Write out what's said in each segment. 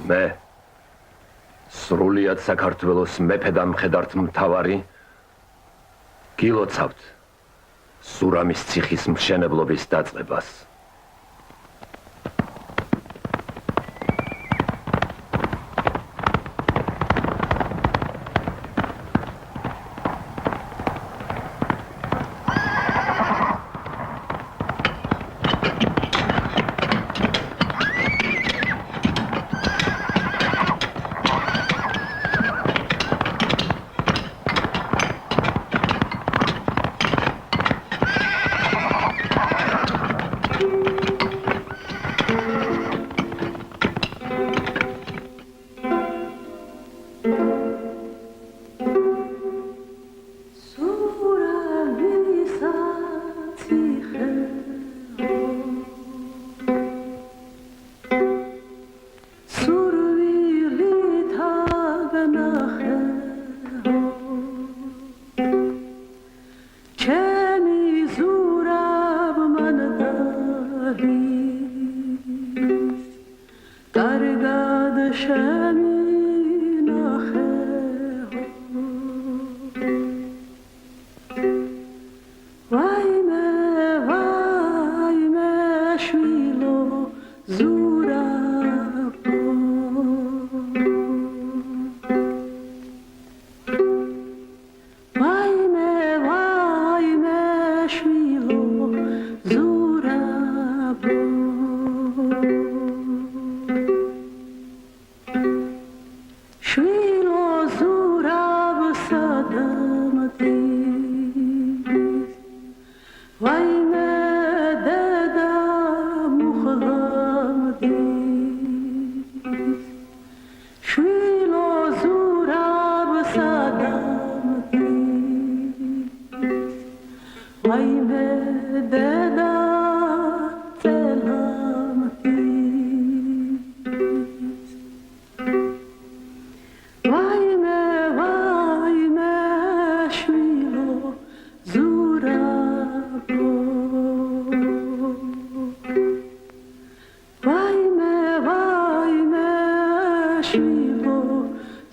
მე სრულიად საქართველოს მეფე და მხედართ მთავარი გილოცავთ სურამის ციხის მშენებლობის დაწყებას.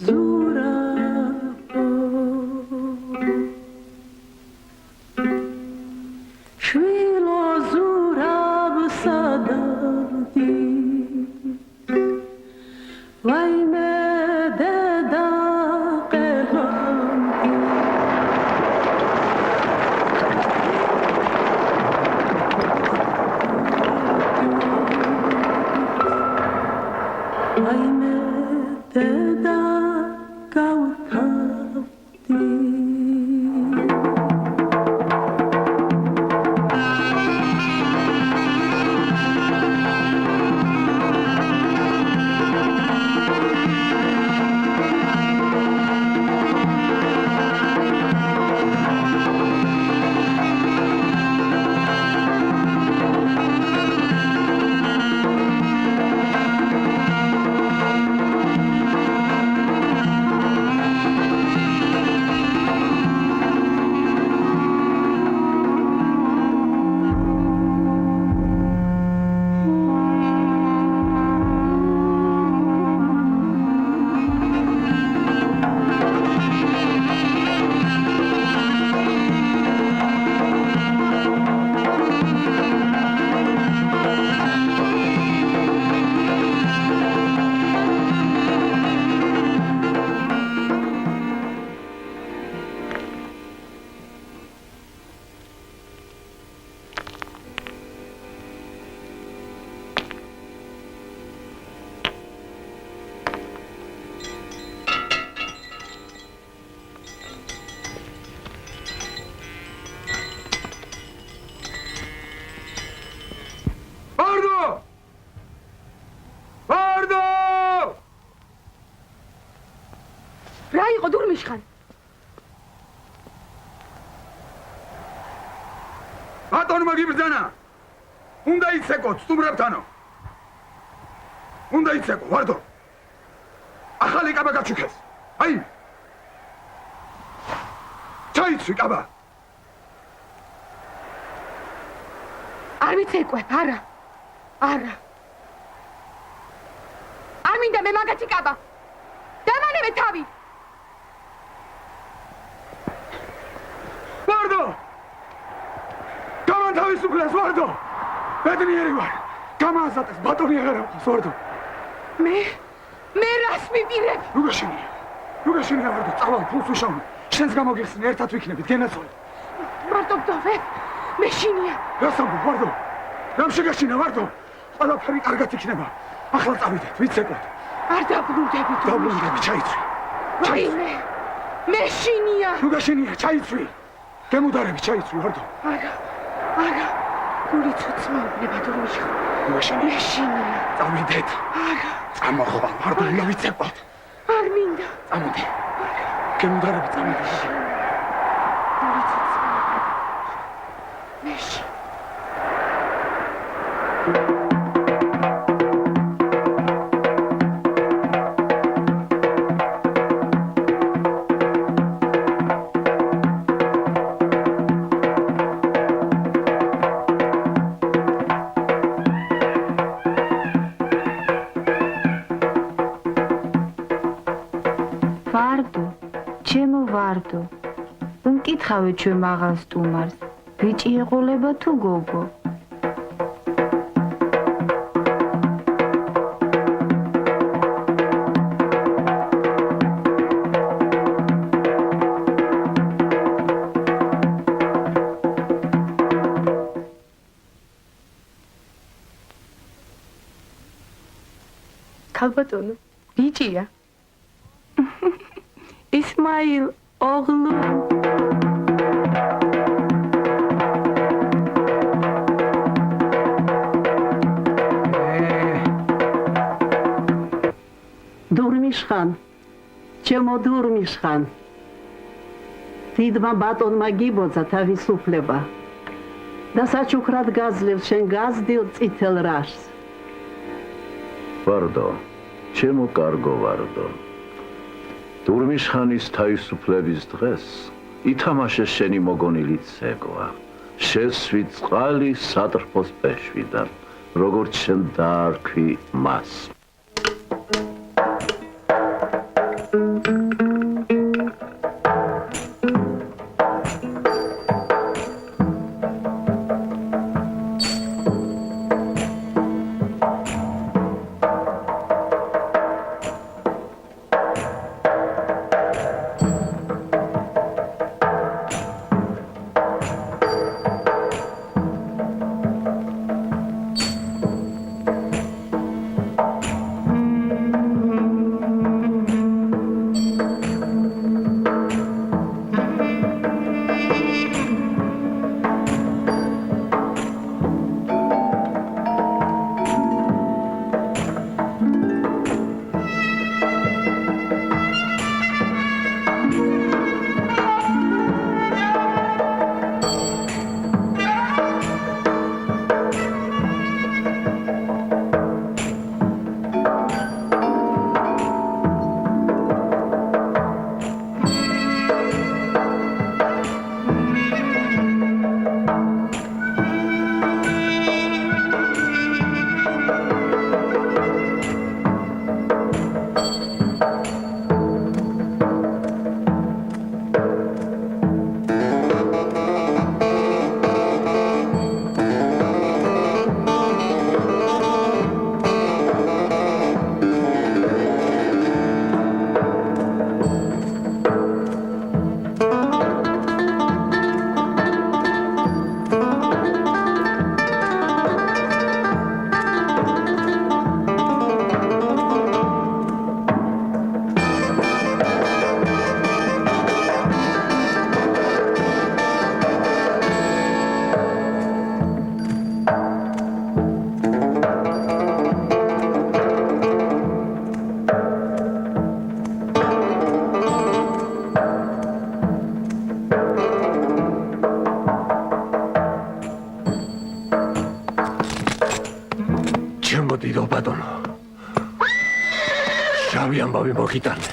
Zura დედა გავთავდი დურმიშხან ბატონმა გიბრძანა უნდა იცეკო სტუმრებთანო უნდა იცეკო ვარდო ახალი კაბა გაჩუქეს აი ჩაიცვი კაბა არ ვიცეკვებ არა არ მინდა მე მაგათი კაბა დამანებე თავი თავისუფლეს ვარდო ბედნიერი ვარ გამაასატეს ბატონი აღარ აქვს ვარდო მე რას მივირებ ნუგაშენია ვარდო წავალ ფულს უშავნე შენს გამოგიხსნე ერთად ვიქნებით გენაცვალე მარტო გდოვე მე შინია რას ამბობ ვარდო რამ შეგაშინა ვარდო ყველაფერი კარგად იქნება ახლა წავიდეთ ვიცეკოთ არ დაბრუნდები ჩაიცვი მე შინია ნუგაშენია ჩაიცვი გემუდარები ჩაიცვი ვარდო არა, გული ცოცხლობნება დურმიშხან. მეშინია. წავიდეთ. არა. წამოხვალ, ვარდო მივიცეყოთ. არ მინდა. წამოდი. გემუდარები წამოდი. გული ცოცხლობნება. მეში. ვარდო უმკითხავე ჩვენ მაღალ სტუმარს ბიჭი ეყოლება თუ გოგო ქალბატონო ბიჭია ისმაილ ოღლუ დურმიშხან ჩემო დურმიშხან დიდმა ბატონმა გიბოძა თავისუფლება და საჩუქრად გაძლევს შენ გაზდილ წითელ რაშს ვარდო ჩემო კარგო ვარდო დურმიშხანის თავისუფლების დღეს ითამაშე შენი მოგონილი ცეკვა შესვი წყალი სატრფოს პეშვიდან როგორც შენ დაარქვი მას ამბავი მოგიტანე.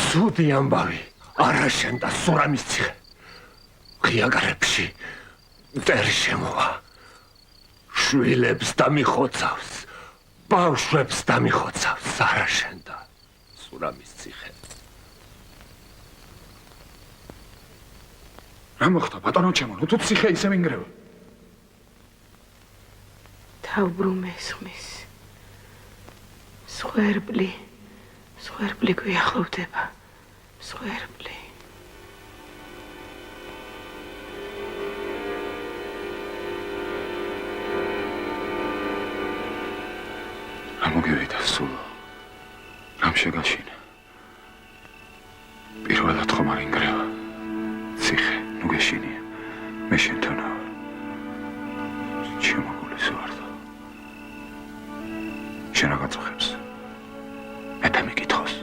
ცუდი ამბავი არა შენდა სურამის ციხე. ღია მტერი შემოვა. შვილებს დამიხოცავს. ბავშვებს დამიხოცავს არა შენდა სურამის ციხე. რა მოხდა ბატონო ჩემო, თუ ციხე ისე ვინგრევა? თავბრუმეს ხმის. სვერბლი გვიახლოვდება. სვერბლი. რა მოგივიდა სულო? რამ შეგაშინა? პირველად ხომ არ ინგრევა? ციხე, ნუ გეშინია. მე შენთანა ვარ. შემოგულის ვარდო. შენ რა გაწუხებს? მე დამიკითხოს.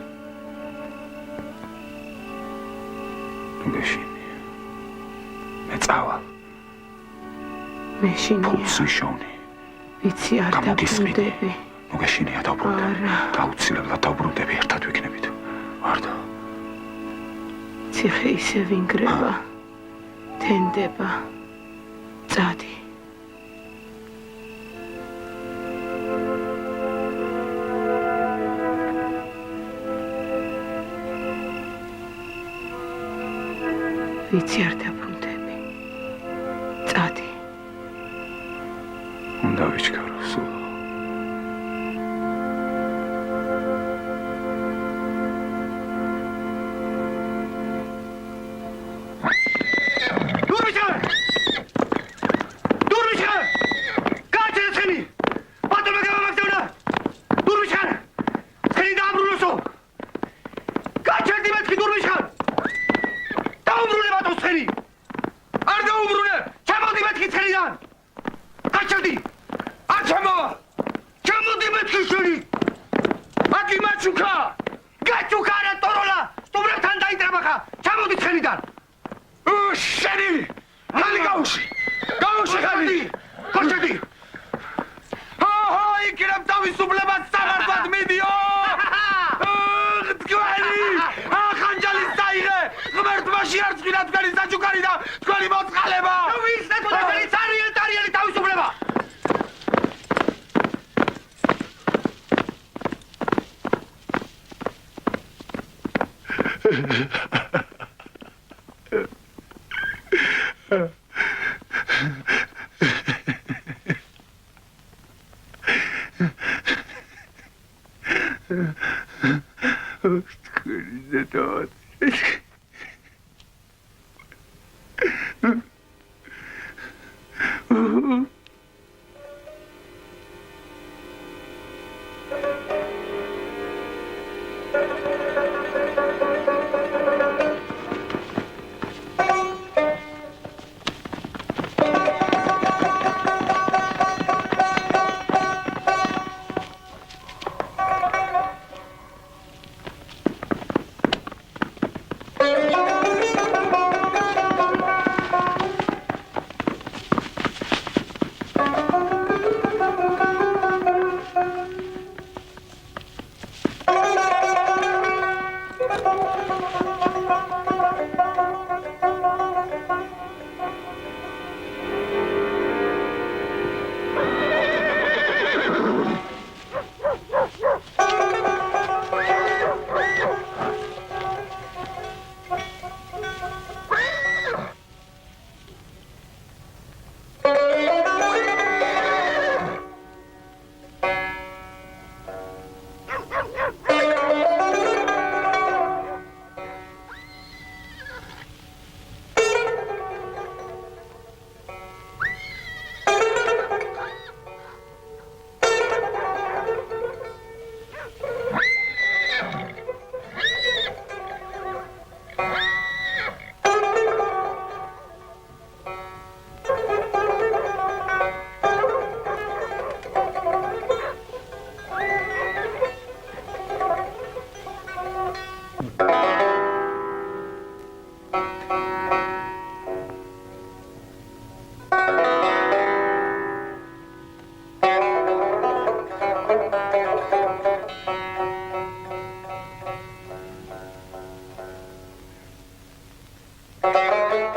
ნუ გეშინია. მე წავალ. მე შინია. ფუციშონი. ვიცი არ დაბრუნდები. ნუ გეშინია დაბრუნდები. დაუცილებლად დაბრუნდები ერთად ვიქნებით. ვარდო. ციხე ისე ვინგრევა. თენდება. წადი. ვიცი არ დაბრუნდები. წადი. უნდა ვიჩქარო სულო.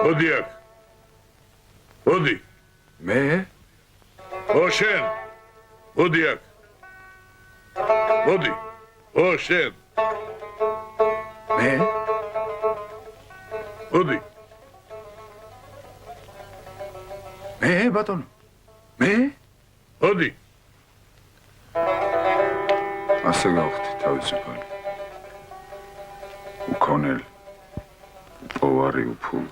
მოდი აქ. მოდი. მე? ო შენ. მოდი აქ. მოდი. ო შენ. მე? მოდი. მე ბატონო. მე? მოდი. ასე გავხდი თავისუფალი. უკონელი. უპოვარი უფულ.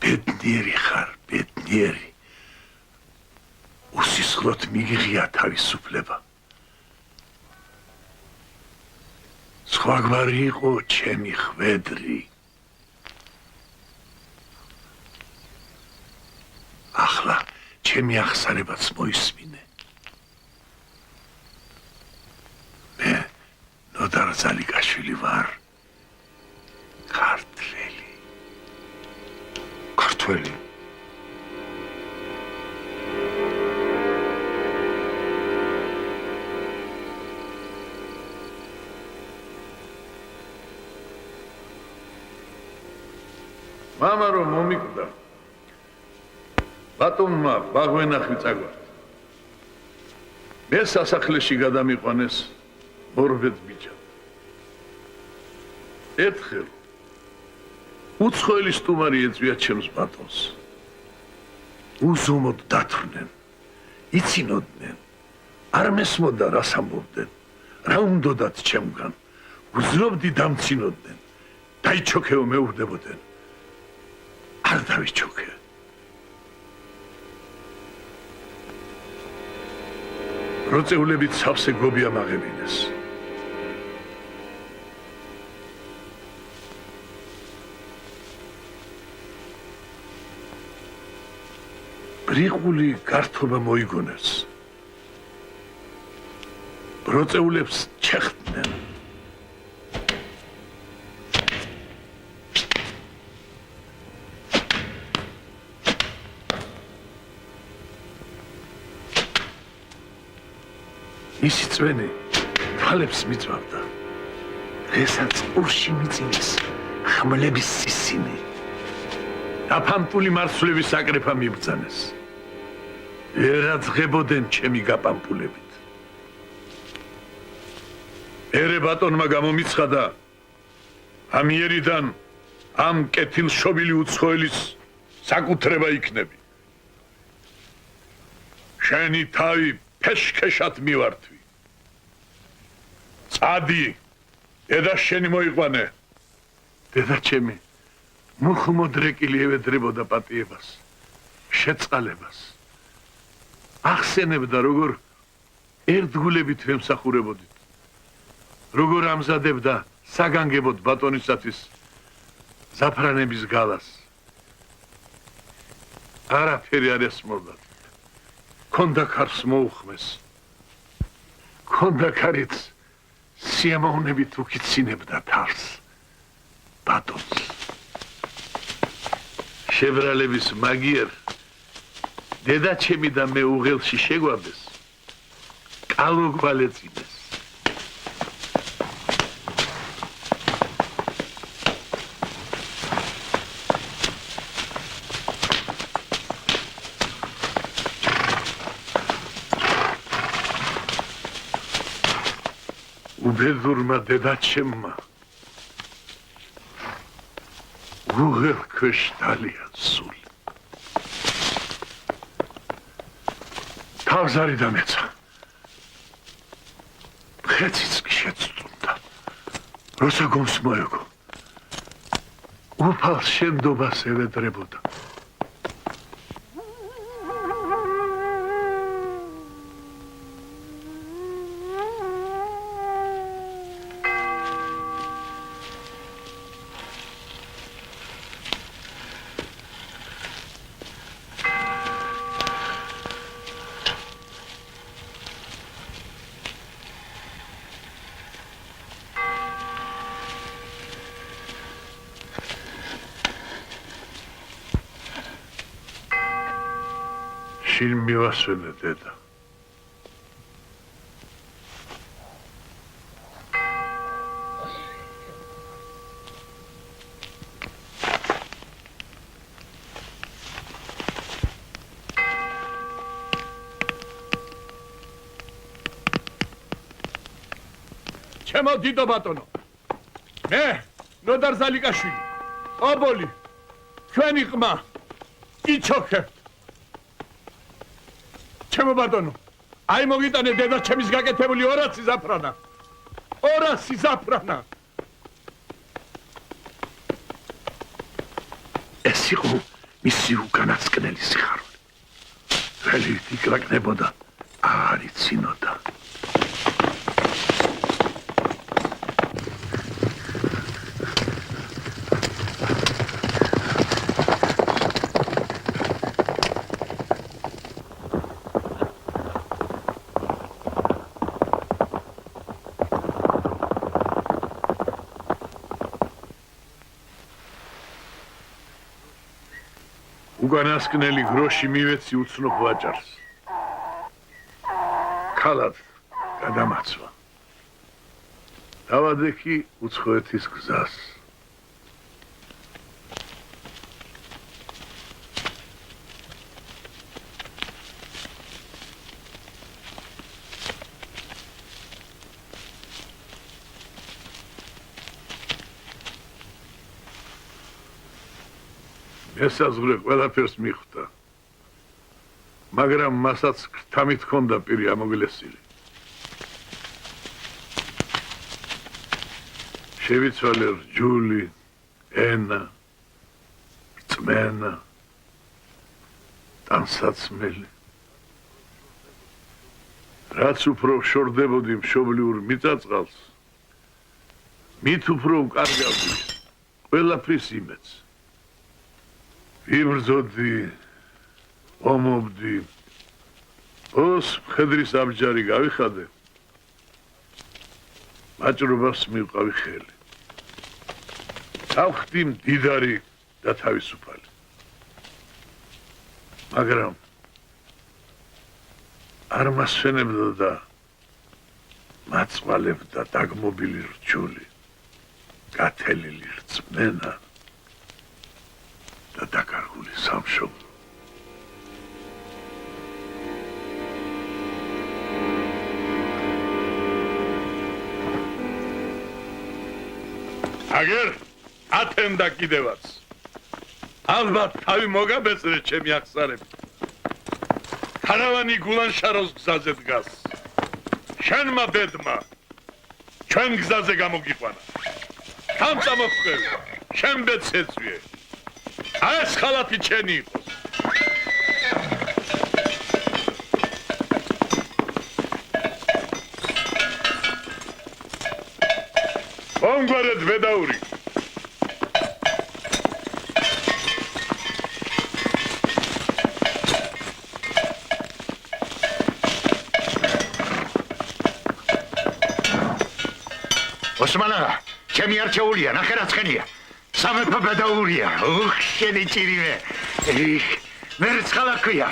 ბედნიერი ხარ, ბედნიერი. უსისხლოდ მიგიღია თავისუფლება. სხვაგვარი იყო ჩემი ხვედრი. ახლა ჩემი ახსარებაც მოისმინე. მე ნოდარ ზალიკაშვილი ვარ. ქართველი. ქართველი. მამა რომ მომიკვდა. ბატონმა ბაღვენახი წაგვარდა. მე სასახლეში გადამიყვანეს მორბედ ბიჭად. ერთხელ უცხოელი სტუმარი ეწვია ჩემს ბატონს. უზომოდ დათრნენ, იცინოდნენ, არ მესმოდა რას ამბობდნენ, რა უნდოდათ ჩემგან, უზრობდი დამცინოდნენ, დაიჩოქეო მეუღდებოდნენ, არ დავიჩოქე. როწეულებით სავსე გობი ამაღებინეს. ბრიყული გართობა მოიგონეს. როწეულებს ჩეხდნენ. ისი წვენი თვალებს მიწვავდა. ესაც ურში მიწილის ხმლების სისინი. დაფამპული მარცვლების საკრეფა მიბრძანეს. ერაძღებოდნენ ჩემი გაპამპულებით. ერე ბატონმა გამომიცხადა ამიერიდან ამ კეთილშობილი უცხოელის საკუთრება იქნები. შენი თავი ფეშქეშად მივართვი. წადი, დედა შენი მოიყვანე. დედა ჩემი მუხმოდრეკილი ევედრებოდა პატიებას, შეწყალებას. ახსენებდა, როგორ ერთგულებით ვემსახურებოდით. როგორ ამზადებდა საგანგებოდ ბატონისათვის ზაფრანების გალას. არაფერი არ ესმოდა. ქონდა ქარს მოუხმეს. ქონდა ქარიც სიამოვნებით უკიცინებდა თავს. ბატონს. შებრალების მაგიერ დედა ჩემი და მე უღელში შეგვაბეს. კალო გვალეწინეს. უბედურმა დედაჩემმა უღელ ქვეშ დალია სული. თავზარი დამეცა. ხეციც კი შეწტუნდა. როცა გონს მოეგო. უფალ შემდობას ევედრებოდა. შინ მივასვენე დედა. ჩემო დიდო ბატონო. მე ნოდარ ზალიკაშვილი. ობოლი. ჩვენი ყმა. იჩოქებთ. ჩემო ბატონო. აი მოგიტანე დედა ჩემის გაკეთებული 200 ზაფრანა. 200 ზაფრანა. ეს იყო მისი უკანასკნელი სიხარული. ველი იკლაკნებოდა, არ იცინოდა. უკანასკნელი გროში მივეცი უცნობ ვაჭარს. ქალად გადამაცვა. დავადექი უცხოეთის გზას. ესაზღვრე ყველაფერს მიხვდა. მაგრამ მასაც გრთამით ჰქონდა პირი ამოგლესილი. შევიცვალე რჯული, ენა, რწმენა, ტანსაცმელი. რაც უფრო შორდებოდი მშობლიურ მიწაწყალს, მით უფრო უკარგავდი ყველაფრის იმედს. ვიბრძოდი, ომობდი, ოს მხედრის აბჯარი გავიხადე, ვაჭრობას მივყავი ხელი. დავხდი მდიდარი და თავისუფალი. მაგრამ არ მასვენებდა და მაწვალებდა დაგმობილი რჯული, გათელილი რწმენა და დაკარგული სამშობლო. აგერ ათენდა კიდევაც. ალბათ თავი მოგაბეწრე ჩემი აღსარებით. ქარავანი გულანშაროს გზაზე დგას. შენმა ბედმა ჩვენ გზაზე გამოგიყვანა. გამწამოხმევი, შენ ბედს ეწვიე. აი ეს ხალათი ჩენი იყოს. ონგვარეთ ბედაური. ოსმანა, ჩემი არჩეულია, ნახე რა ცხენია. სამეფო ბედაურია. უხ, შენი ჭირივე. მერცხალა ქვია.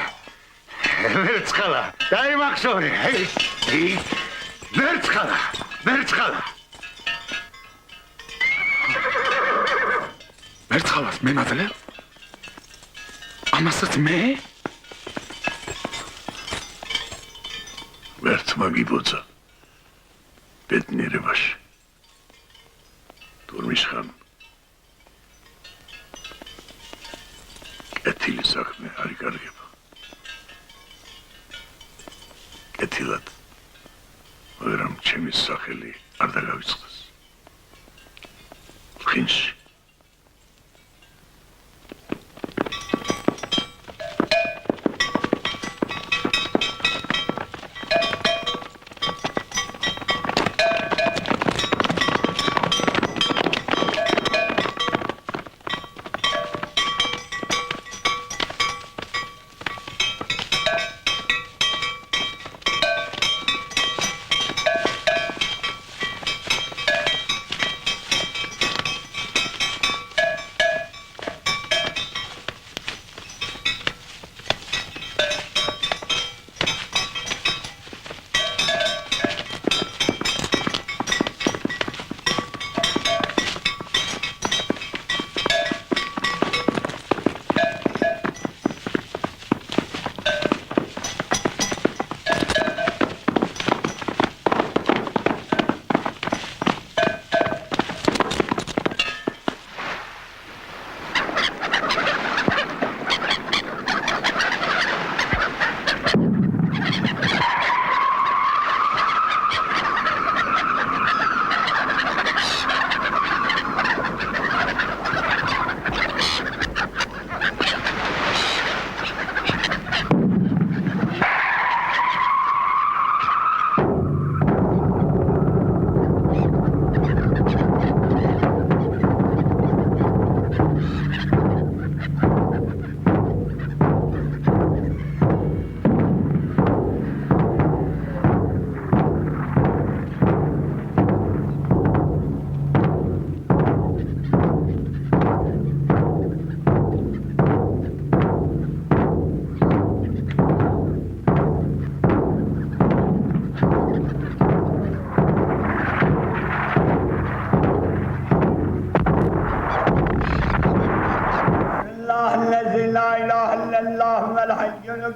მერცხალა. დაიმახსოვრე. მერცხალა. მერცხალა. მერცხალას მე მაძლევ? ამასაც მე? ვერცმა გიბოცა ბედნიერებაში. თურმის ხან კეთილი საქმე არ იკარგება. კეთილად ვერამ ჩემი სახელი არ დაგავიწყდეს. ხინში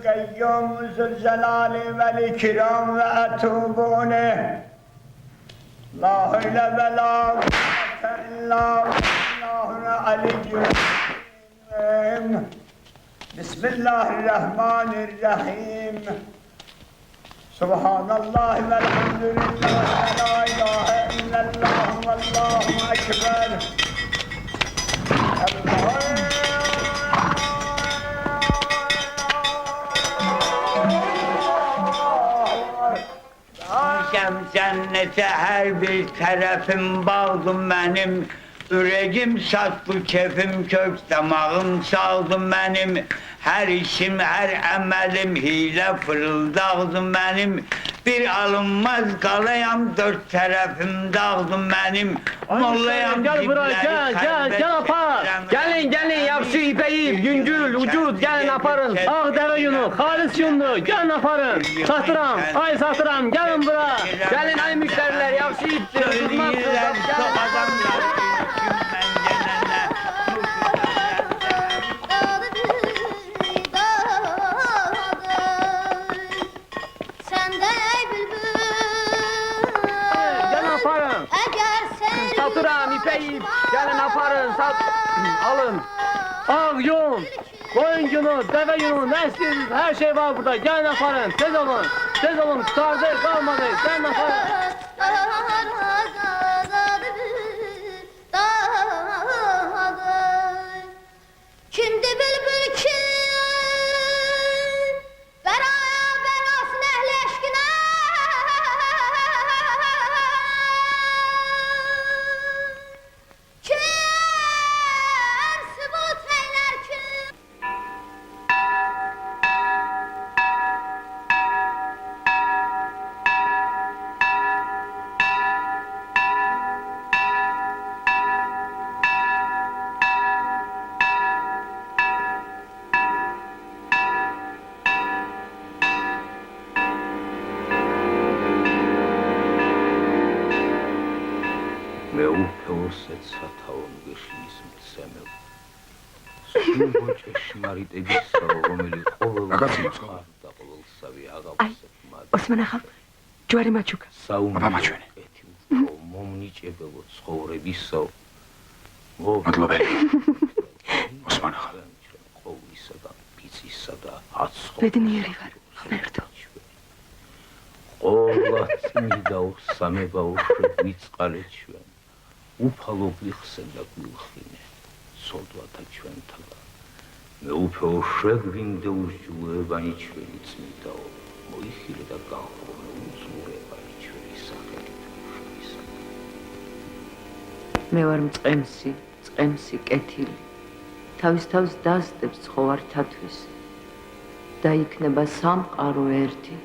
القيوم ذو الجلال والإكرام وأتوب إليه لا حول ولا قوة إلا بالله العلي العظيم بسم الله الرحمن الرحيم سبحان الله والحمد لله ولا إله إلا الله والله أكبر Cennete her bir tarafım bağdım benim Yüreğim saklı kefim kök damağım saldım benim Her işim her emelim hile fırıldağdım benim Bir alınmaz kalayam dört tarafım dağdım benim Mollayam Gel buraya gel apar. Gelin yapşı ipeyi güncül ucuz gelin aparın. Ah deve yunu halis yunlu gelin aparın. Satıram ay satıram gelin buraya. Gelin ay müşteriler yapşı iptir. Söyleyirler çok adamlar Satıram ipeyi gelin aparın alın. Ağ yun, koyun yunu, deve yunu, ne istiyorsunuz her şey var burada. Gelin aparın tez olun tutardı kalmadı gelin aparın. Şimdi bülbül ki beraber olsun ehli eşkine kim sübut eyler ki მე უფეოსეთ სათავონ გეშლის მცემელ სულბოჭე შმარიტებისა რომელი ყოველ და ყოველსავე აღავსებ ოსმანახა ჯვარი მაჩუკა საუნდროეთი მომნიჭებელო ცხოვრებისა მადლობელი ოსმანახა ყოვლისა და პიცისა და აცხო ბედნიერი ვარ ღმერთო ყოვლა წმინდა უსამება ვიწყალე ჩვენ უფალო გვიხსენ და გვილხინე სოდვათა ჩვენთაგან მე უფალო შეგვინდე უშჯულოებანი ჩვენი წმინდაო მოიხილე და განხრობე უძლურებანი ჩვენი სახელით უშვილისა მე ვარ მწყემსი კეთილი თავის დასდებს ცხოვართათვის და იქნება სამყარო ერთი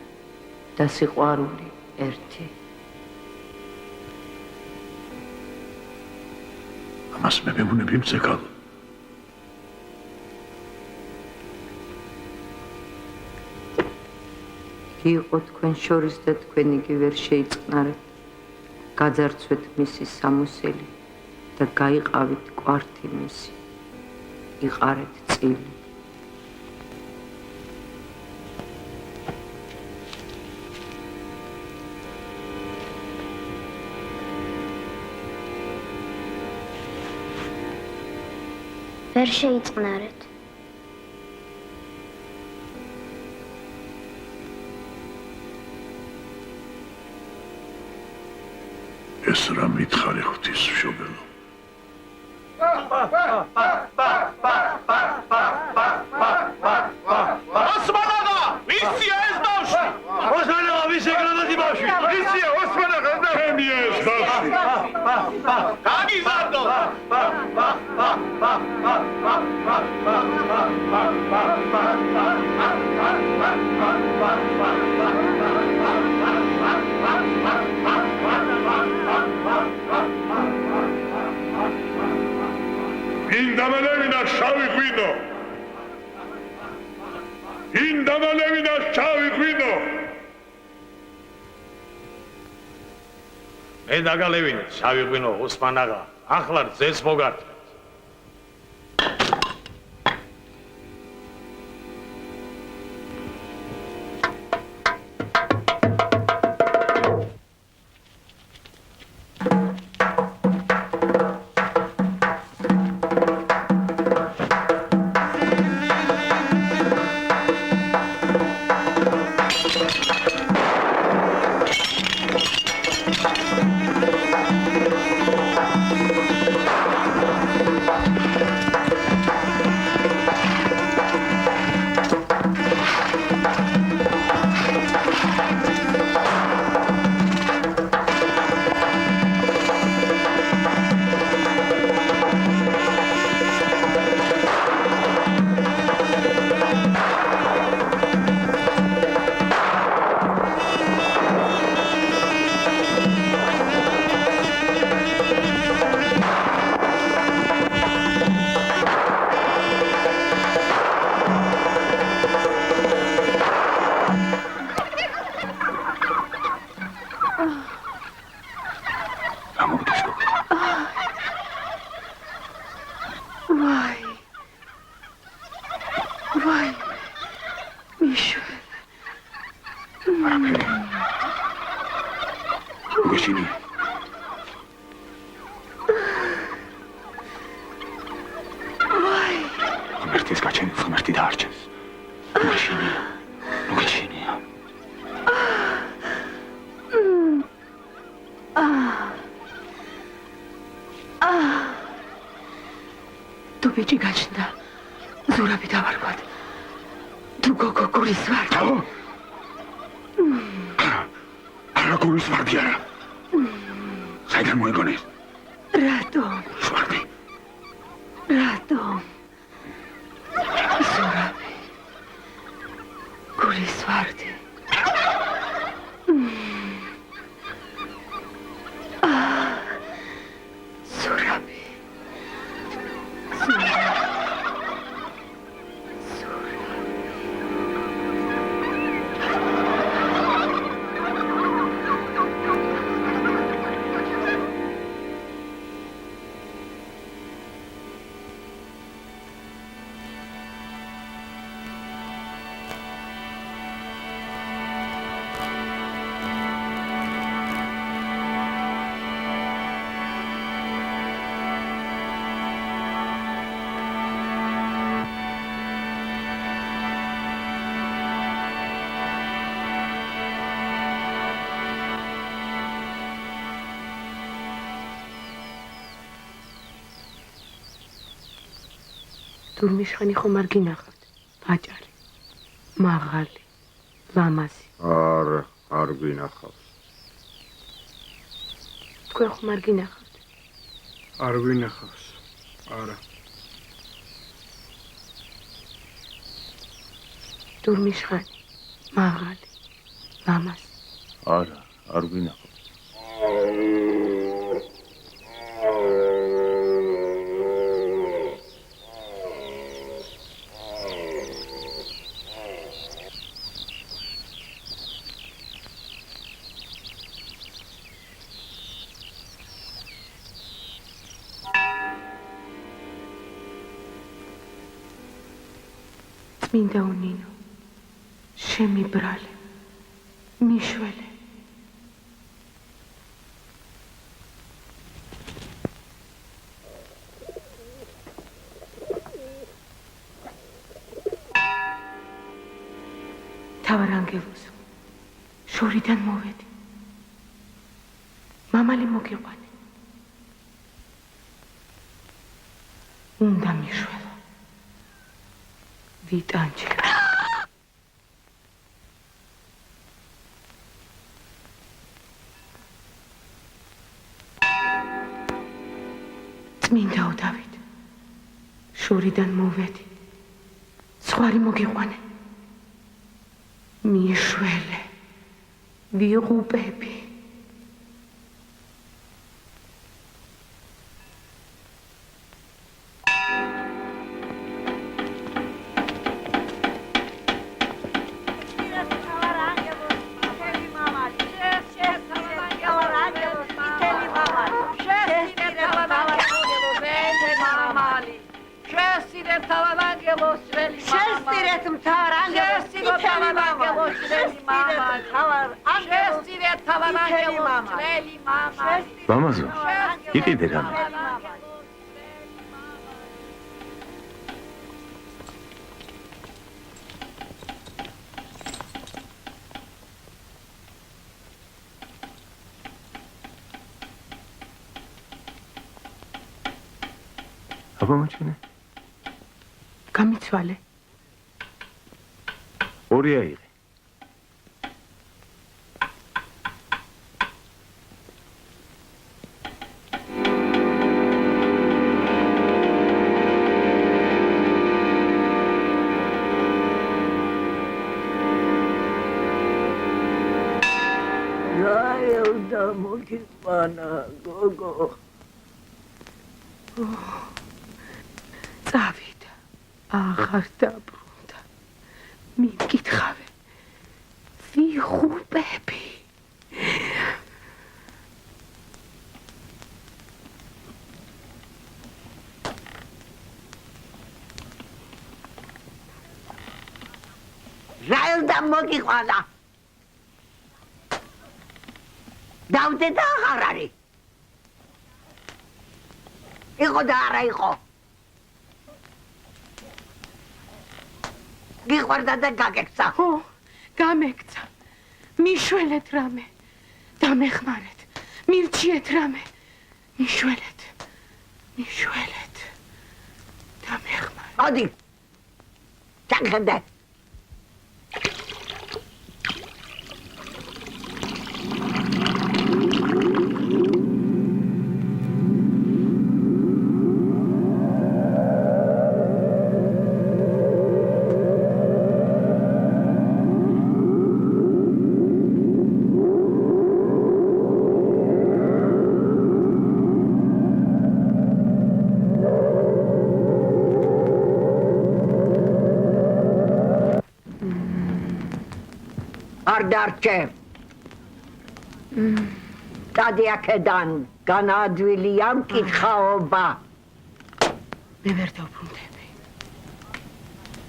და სიყვარული ერთი ამას მე მეგონები მცეკალ იყო თქვენ შორის და თქვენ იგი ვერ შეიწყნარეთ გაძარცვეთ მისი სამოსელი და გაიყავით კვართი მისი იყარეთ წილი ვერ შეიწყნარეთ ეს რა მითხარი ღვთის მშობელო ოსმანაღა ვისია ეს ბავშვი ოსმანაღა ვის ეგრადათი ბავშვი ვისია ოსმანაღა და ჩემია ეს ბავშვი გაგიზარდო ინდამალევინა შავი ღვინო ინდამალევინა შავი ღვინო მე დაგალევინე შავი ღვინო ოსმანაღა ახლა ძეს მოგართმევთ თუ ბიჭი გაჩნდა ზურაბი დავარქვათ თუ გოგო გულის ვარ არა გულის ვარდი არა საიდან მოიგონეს რატომ ვარდი რატომ ზურაბი გულის ვარდი ზურაბი თურმიშხანი ხომ არ გინახავთ? ბაჭარი, მაღალი, ლამაზი. არა, არ გვინახავს. თქვენ ხომ არ გინახავთ? არ გვინახავს. არა. თურმიშხანი, მაღალი, ლამაზი. არა, არ გვინახავს. წმინდა უნინო, შემიბრალე, მიშველე. თავარ ანგელოზ, შორიდან მოვედი. მამალი მოგიყვანე. უნდა მიშველო. ვიტანჯე. წმინდაო დავით, შორიდან მოვედი, სხვარი მოგიყვანე. მიშველე, ვიღუპები. მამაზო, იყიდე რამე. აბა მაჩვენე. გამიცვალე. ორი აიღე. გოგო. წავიდა. აღარ დაბრუნდა. მიკითხავე. ვიღუპები. რაელდა მოგიყვანა. დავდე და აღარ არის. იყო და არა იყო. გიყვარდა და გაგექცა. გამექცა. მიშველეთ რამე. დამეხმარეთ. მირჩიეთ რამე. მიშველეთ. და მეხმარ. მოდი. ჩანხენდე. არდარჩე. დადი აქედან განაადვილია მკითხაობა. მე ვერ დავბრუნდები.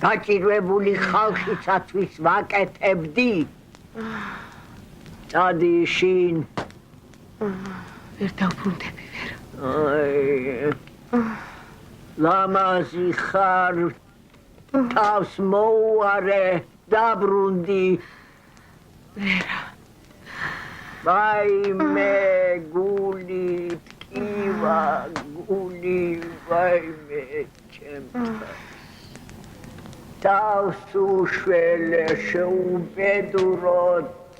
გაჭირვებული ხალხისათვის ვაკეთებდი. დადი შინ. ვერ დავბრუნდები ვერ. ლამაზი ხარ. თავს მოუარე დაბრუნდი. ვერა. ვაიმე გული ტკივა გული ვაიმე ჩემთან თავს უშველე შეუბედურო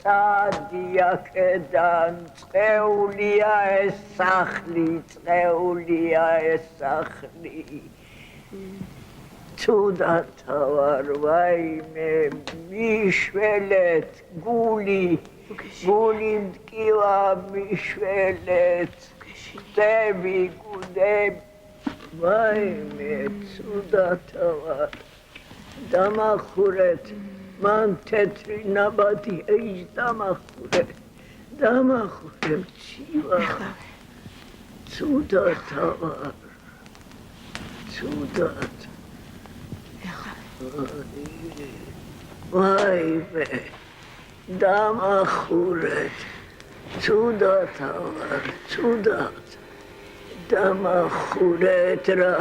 წადი აქედან წყეულია ეს სახლი ცუდათა ვარ ვაიმე მიშველეთ გული მტკივა მიშველეთ დები გუდები ვაიმე ცუდათა ვარ დამახურეთ მან თეთრი ნაბადი ის დამახურეთ ცივა ცუდათა ვარ ცუდათ ვაიმე დამახურეთ ცუდათა ვარ ცუდათ დამახურეთ რა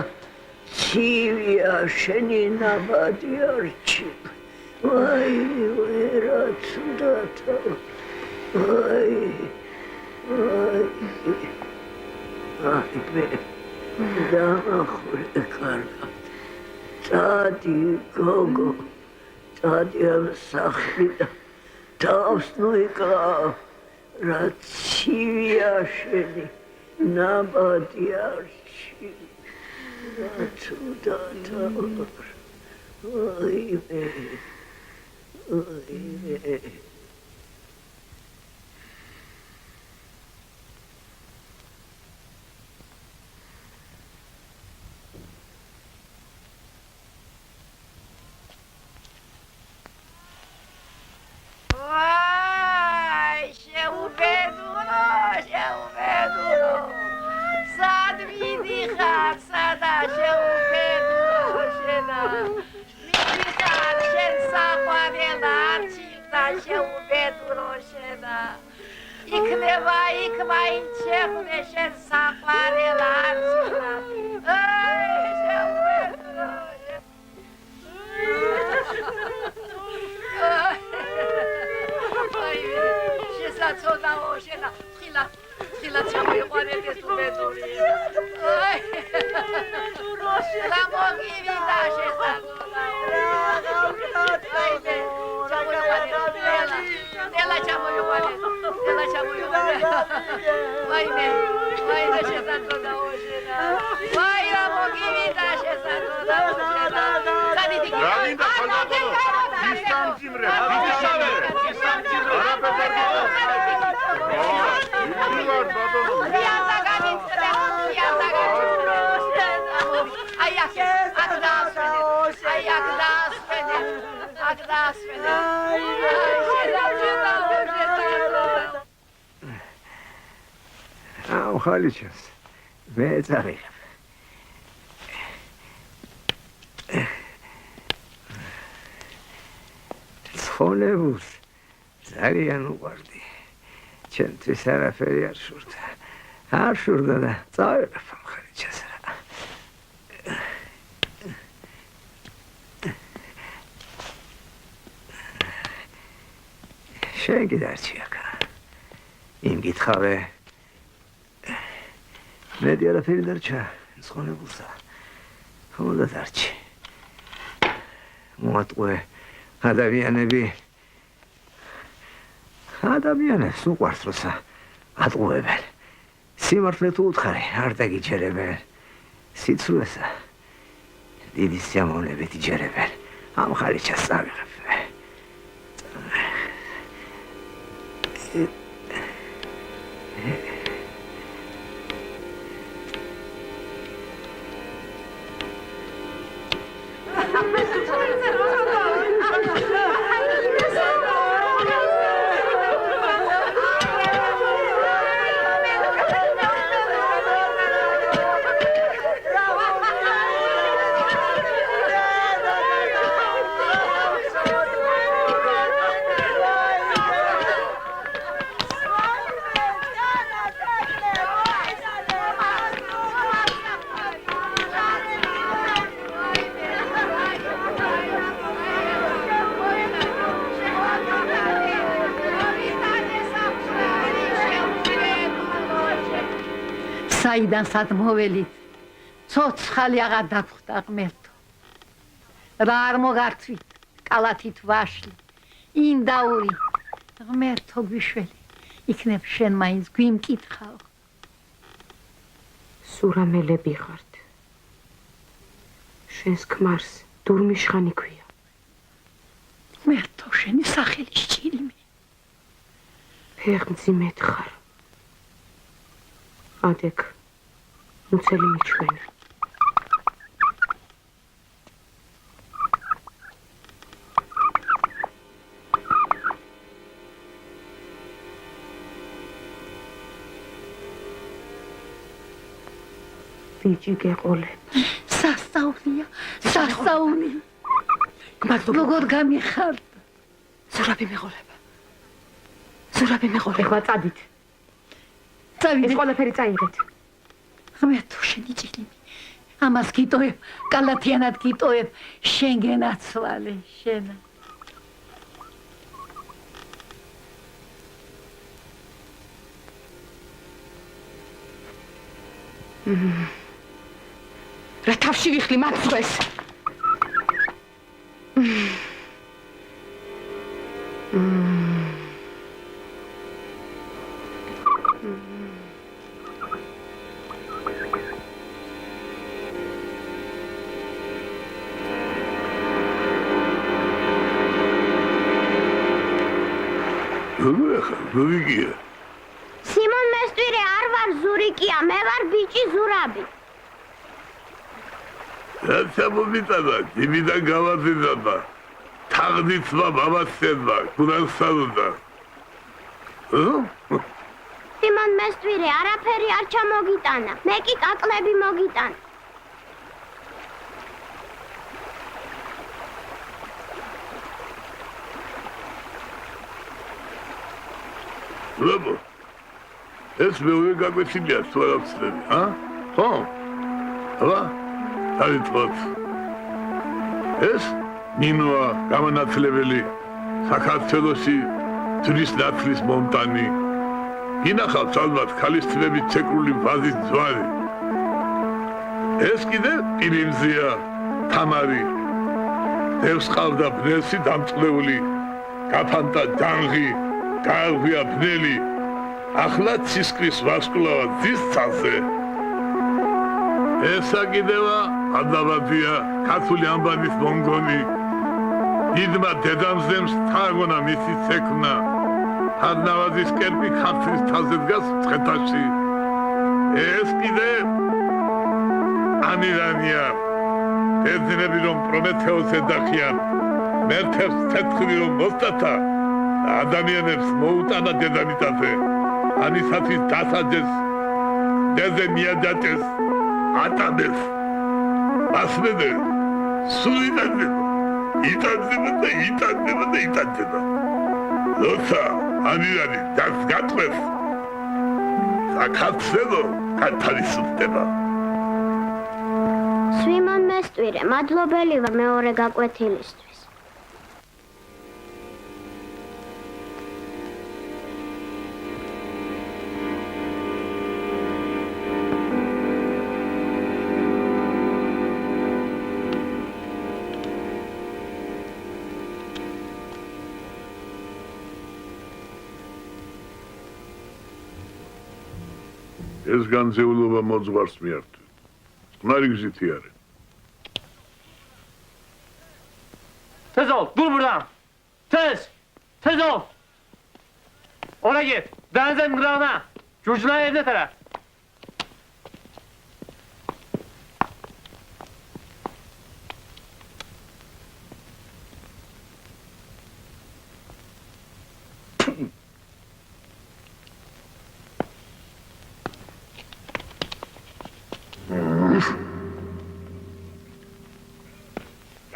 ცივია შენი ნაბადი არჩივ ვაიმე რა ცუდათა ვაიმე დამახურეთ კარგად წადი გოგო წადი ამ სახლიდან თავს მოიკლავ რა ცივია შენი ნაბადი არჩი რა ცუდათა ვაიმე ხალიჩას მე წარიღებ ცხონებულს ძალიან უყვარდი ჩემთვის არაფერი არ შურდა და წავიღებ ამ ხალიჩას რა შენ კიდე არჩი აქა იმ გითხავე მედი არაფერი დარჩა სხონებულსა. უნდა დარჩი. მოატყვე ადამიანებს უყვარს როცა ატყუებენ. სიმართლე თუ უთხარი არ დაგიჯერებენ. სიცრუესა დიდი სიამოვნებით იჯერებენ. ამ ხალიჩას წავიღებ. საიდან სად მოველით? ცოცხალი აღარ დაგხვდა ღმერთო. რა არ მოგართვით? კალათით ვაშლი. ინდაური. ღმერთო გვიშველი. იქნებ შენ მაინც გვიმკითხავ. სურამელები ხართ. შენს ქმარს დურმიშხანი ქვია. ღმერთო შენი სახელი სჭირიმე. ფეხმძიმედ ხარ. ადეკ მუცელი მიჩვენა. ბიჭი გეყოლებ. სასწაულია, სასწაული. როგორ გამიხარდა? ზურაბი მეყოლება. ზურაბი მეყოლება. ეხლა წადით. ეს ყველაფერი წაიღეთ. ღმერთო შენი ჭირიმი. ამას გიტოებ, კალათიანად გიტოებ, შენ გენაცვალე, შენა. რა თავში ვიხლი მაცხვეს. ზურიკია. სიმონ მესტვირე არ ვარ ზურიკია, მე ვარ ბიჭი ზურაბი. რაცა მომიტანა, იმიდან გავაზინა. თაღდიცმა მამაცენმა, კურანსალუდა. სიმონ მესტვირე არაფერი არ ჩამოგიტანა, მე კი კაკლები მოგიტანა. ლებო, ეს მეორე გაგვეცილია თუ არა ვცდები, ხო? აბა, დავითვალთ. ეს ნინოა გამანათლებელი საქართველოსი ძვლის ნათლის მომტანი. ინახავს ალბათ ქალის თმებით ცეკრული ვაზის ძვარი. ეს კიდე პირიმზია, თამარი. დევს ყავდა ბნელსი დამწყლეული, გაფანტა ჯანღი. გააღვია ბნელი, ახლა ცისკრის ვარსკვლავა ძის ცალზე. ესა კიდევა ადაბადია ქართული ამბანის მომგონი. დიდმა დედამზემს თაგონა მისი ცეკვნა. ჰარნავაზის კერპი ქართლის თალზე დგას მცხეთაში. ეს კიდე ამირანია. ბერძნები რომ პრომეთეოს ეძახიან, მერთებს ცეცხლი რომ მოსდათა, ადამიანებს მოუტანა დედამიწაზე, ანისათვის დასაჯეს, დეზე მიაჯაჭეს, ატანეს. მასმედე, სულ იტანდება. როცა ამირანი დას გაწყვეს, საქართველო გათავისუფლდება. სიმონ მესტვირე, მადლობელი ვარ მეორე გაკვეთილისთვის. ეს განძეულობა მოძღვარს მიართვე. წყნარი გზითი არის. Tezol, dur buradan. Tezol. Oraya git. Denizin kırağına. Curcuna evine taraf.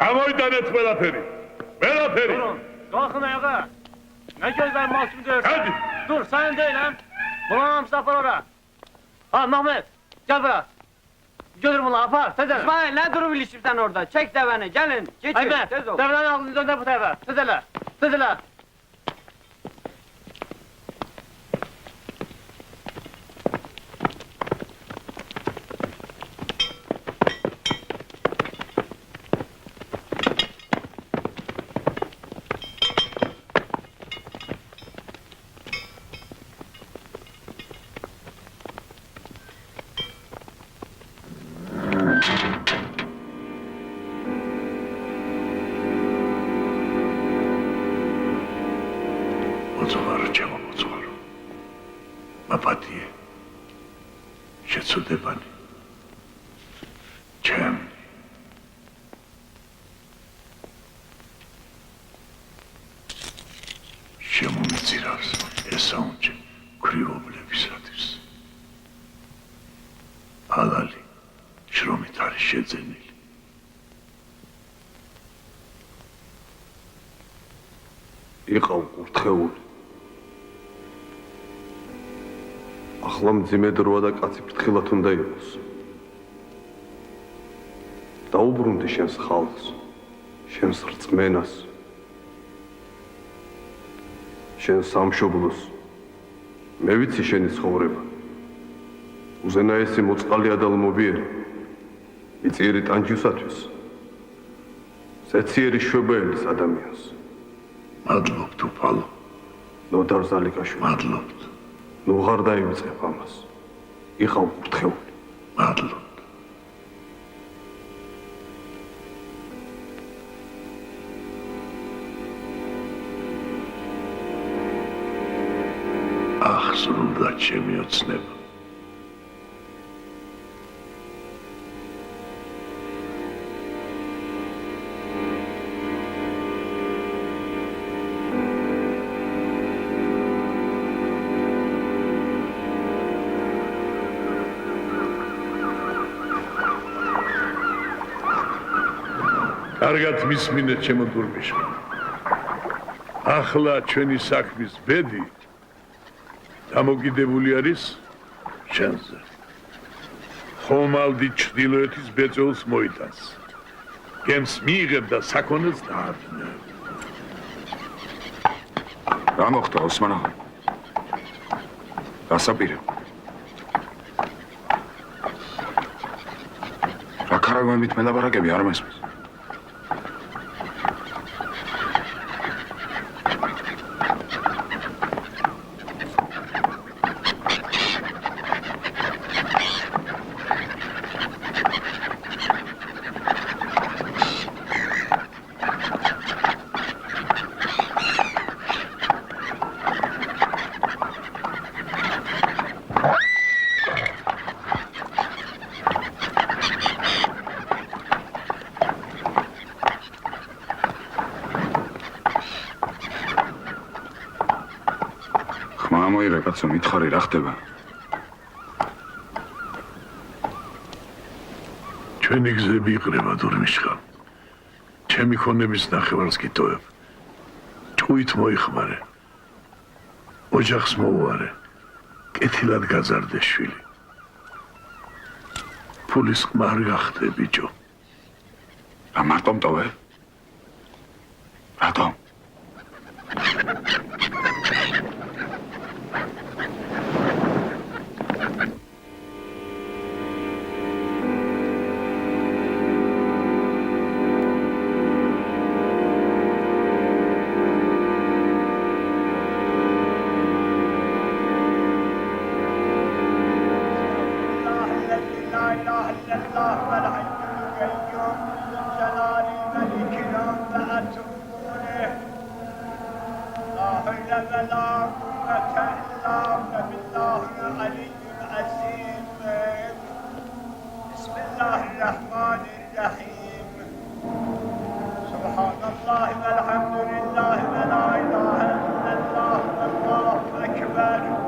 Გამოიტანეთ ყველაფერი. ყველაფერი. Kalkın ayağa. Ne gözler masum diyorsun? Hadi. Dur sen değil lan. Bulamam Zafer oraya. Ha Mehmet. Gel buraya. Götür bunu apar. Tezele. İsmail ne durum ilişkim sen orada? Çek deveni gelin. Geçin. Ayber. Tez ol. Devranı aldın dönder bu tarafa. Tezele. Tezele. მოძღვარო, ჩემო მოძღვარო. მაპატიე. შეცოდებანი. ჩემ. შემომიწირავს ესაუნჯე ქრივობლებისათვის. ალალი შრომით არის შეძენილი. იყავ კურთხეული. ახლა მძიმე დროა და კაცი ფრთხილად უნდა იყოს. დაუბრუნდი შენს ხალხს, შენს რწმენას, შენს სამშობლოს. მე ვიცი შენი ცხოვრება. უზენაესი მოწყალია და ლმობიერი. მიწიერი ტანჯვისათვის. ზეციერი შვებელის ადამიანს. მადლობთ უფალო. ნოდარ ზალიკაშვილი. მადლობთ. ნუ ღარ დაივიწყებ ამას. იყავ კურთხეული. მადლობთ. ახსრულდა ჩემი ოცნება. კარგად მისმინეთ ჩემო თურმიშა. ახლა ჩვენი საქმის ბედი დამოკიდებული არის შენზე. ხომალდი ჩრდილოეთის ბეწეულს მოიტანს. გემს მიიღებ და საქონელს დაადნევ. რა მოხდა ოსმანა? გასაპირე. რა ქარავანით მელაპარაკები არ მესმის? კაცო მითხარი რა ხდება? ჩვენი გზები იყრება დურმიშხა. ჩემი ქონების ნახევარს გიტოვებ. ჭუით მოიხმარე. ოჯახს მოუარე. კეთილად გაზარდე შვილი. ფულის ყმარ გახდე ბიჭო. რა მარტო მტოვე? რატომ? إله إلا الله والحي القيوم ذو الجلال الملك اليوم وأتوب إليه لا حول ولا قوة إلا بالله العلي العظيم بسم الله الرحمن الرحيم سبحان الله والحمد لله ولا إله إلا الله والله أكبر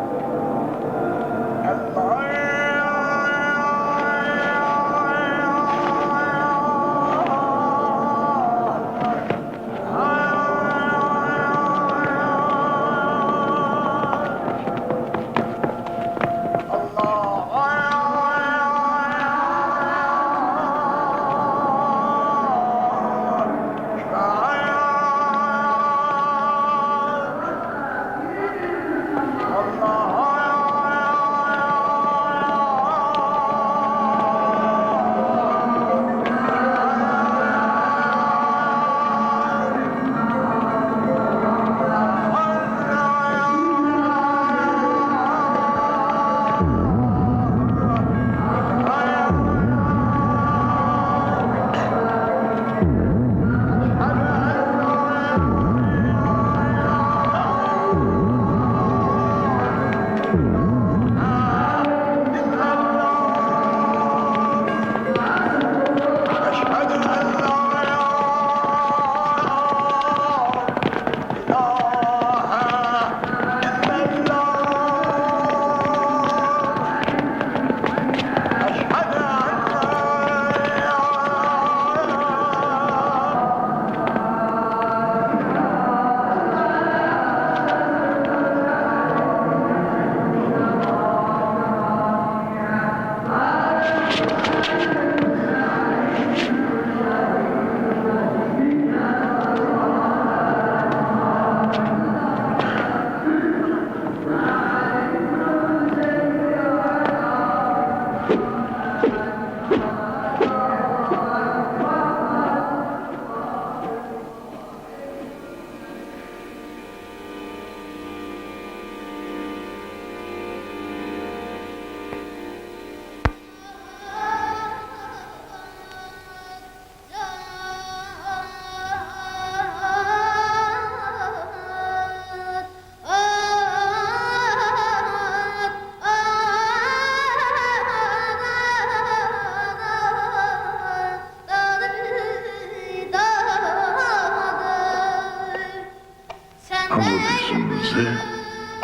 ამოდის მზე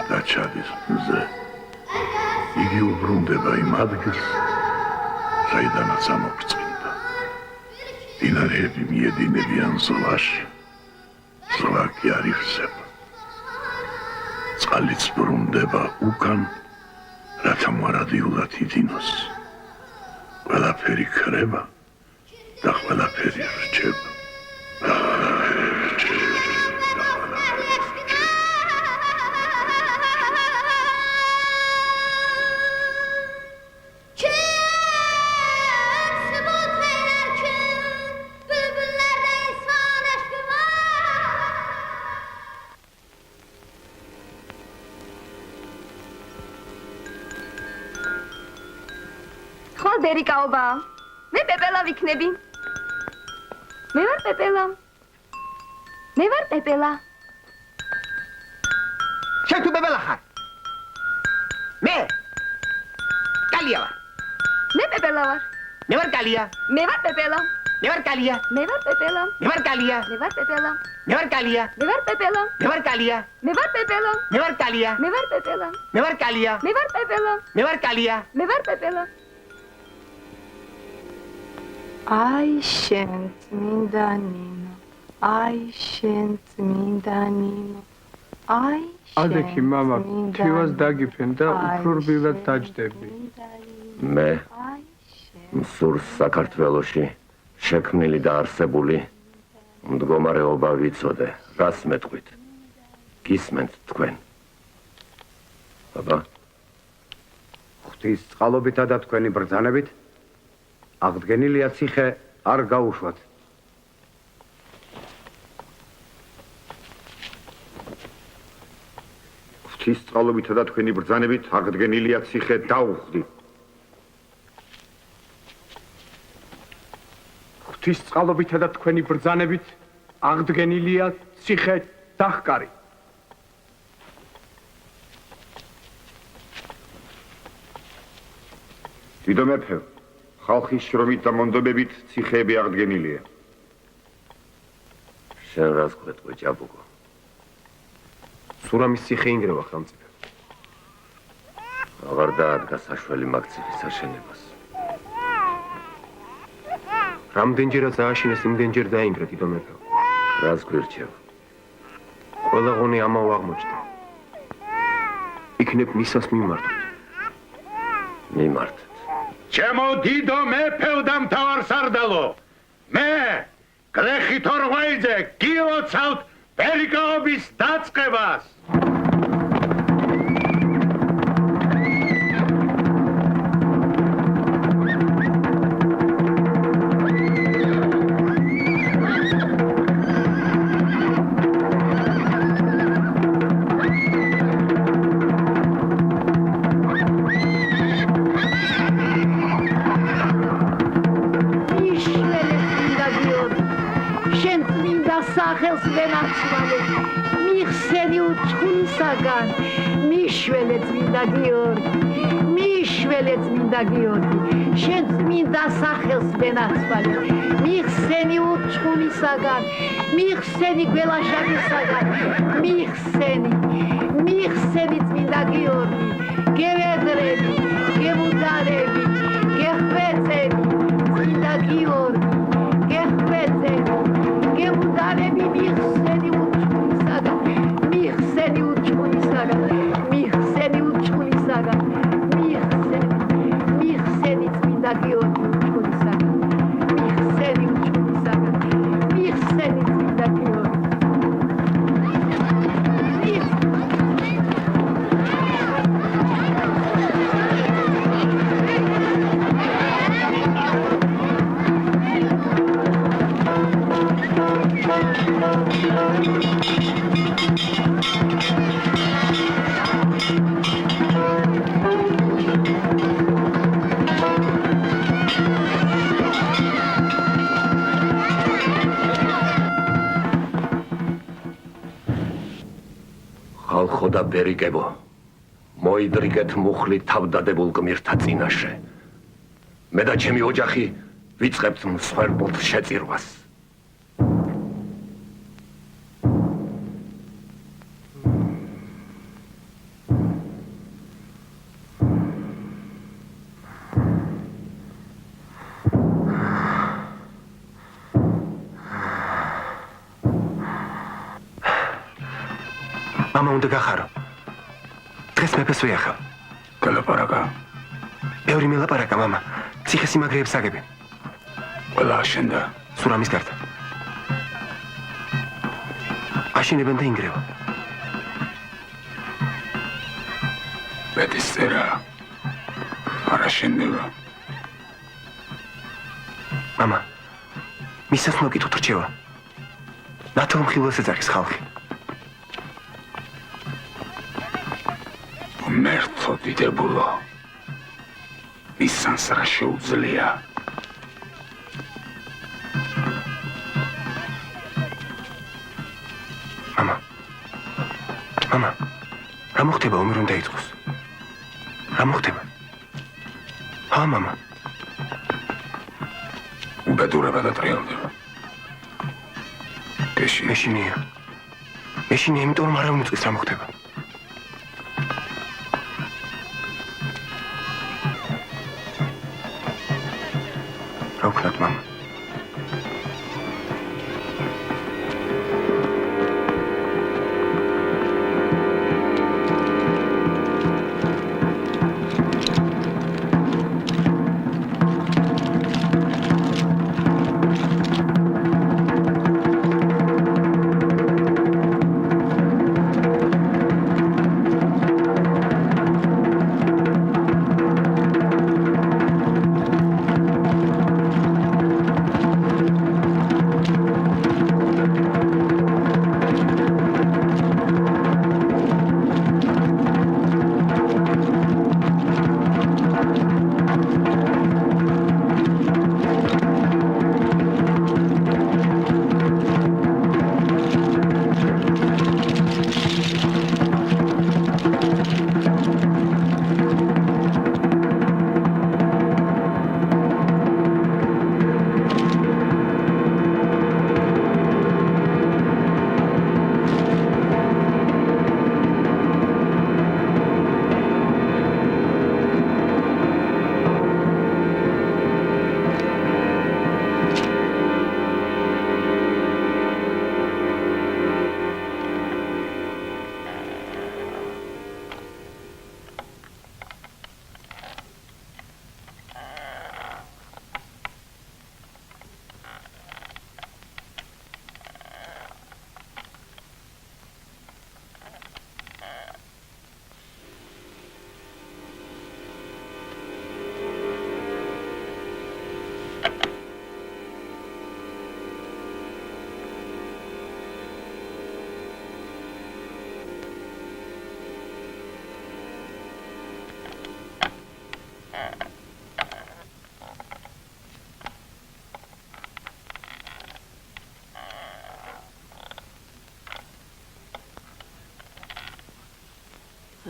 და ჩადის მზე. იგი უბრუნდება იმ ადგილს, საიდანაც ამობრწყინდა. მდინარეები მიედინებიან ზღვაში, ზღვა კი არ ივსება. წყალიც ბრუნდება უკან, რათა მარადიულად იდინოს. ყველაფერი ქრება და ყველაფერი რჩება. ბერიკაობა. მე პეპელა ვიქნები. მე ვარ პეპელა. მე ვარ პეპელა. შენ თუ პეპელა ხარ? მე კალია ვარ. მე პეპელა ვარ. მე ვარ კალია. მე ვარ პეპელა. მე ვარ კალია. მე ვარ პეპელა. მე ვარ კალია. მე ვარ პეპელა. მე ვარ კალია. მე ვარ პეპელა. მე ვარ კალია. მე ვარ პეპელა. მე ვარ კალია. მე ვარ პეპელა. მე ვარ კალია. მე ვარ პეპელა. მე ვარ კალია. მე ვარ პეპელა. აი შენ წმინდა ნინო, აი შენ წმინდა ნინო, აი შენ ადექი მამა თივას დაგიფენ და უფრო რბილად დაჯდები. მე მსურს საქართველოში შექმნილი და არსებული მდგომარეობა ვიცოდე, რას მეტყვით. გისმენთ თქვენ. აბა ღვთის წყალობითა და თქვენი ბრძანებით აღდგენილია ციხე არ გაუშვათ. ღვთის წყალობითა და თქვენი ბრძანებით აღდგენილია ციხე დაუხვდით. ღვთისწყალობითა და თქვენი ბრძანებით აღდგენილია ციხე დაჰკარი. დიდო მეფე, ხალხის შრომით და მონდომებით ციხეები აღდგენილია. შენ რას გვეტყვი, ჭაბუკო? სურამის ციხე ინგრევა ხელმწიფე. აღარ დაადგა საშველი მაგ ციხის აშენებას. რამდენჯერაც ააშენეს, იმდენჯერ დაინგრა, დიდო მეფე. რას გვირჩევ? ყველა ღონე ამაო აღმოჩნდა. იქნებ მისას მიმართოთ. მიმართეთ. ჩემო დიდო მეფევ და მთავარ სარდალო, მე გლეხი თორღვაიძე გილოცავთ ბერიკაობის დაწყებას. სახელს ვენაცვალე მიხსენი უცხუნისაგან მიშველე წმინდა გიორგი მიშველე წმინდა გიორგი შენ წმინდა სახელს ვენაცვალე მიხსენი უცხუნისაგან მიხსენი გველაშაბისაგან მიხსენი წმინდა გიორგი გევედრები გემუდარები გეხვეწები წმინდა გიორგი გეხვეწები გემუდარები მიხსენი უცხუნისაგან მიხსენი წმინდა გიორგი უცხუნისაგან მიხსენი წმინდა გიორგი ხალხო და ბერიკებო, მოიდრიგეთ მუხლი თავდადებულ გმირთა წინაშე. მე და ჩემი ოჯახი ვიწყებთ მსხვერპლთ შეწირვას. მამა უნდა გახარო. დღეს მეფეს ვეახავ. გელაპარაკა. ბევრი მელაპარაკა, მამა. ციხესიმაგრეებს აგებენ. ყველა აშენდა. სურამის გარდა. აშენებენ და ინგრევა. მეტის წერა არ აშენდება. მამა, მისას მოკითხოთ რჩევა. ნათელ მხილველს ეძახის ხალხი. მერთო დიდებულო, მისანს რა შეუძლია. მამა, რა მოხდება ომი რომ დაიწყოს? რა მოხდება? ჰა, მამა. უბედურება და ტრიალდება. მეშინია, იმიტომ რომ არავინ უწყის რა მოხდება. რა ვქნათ, მამა?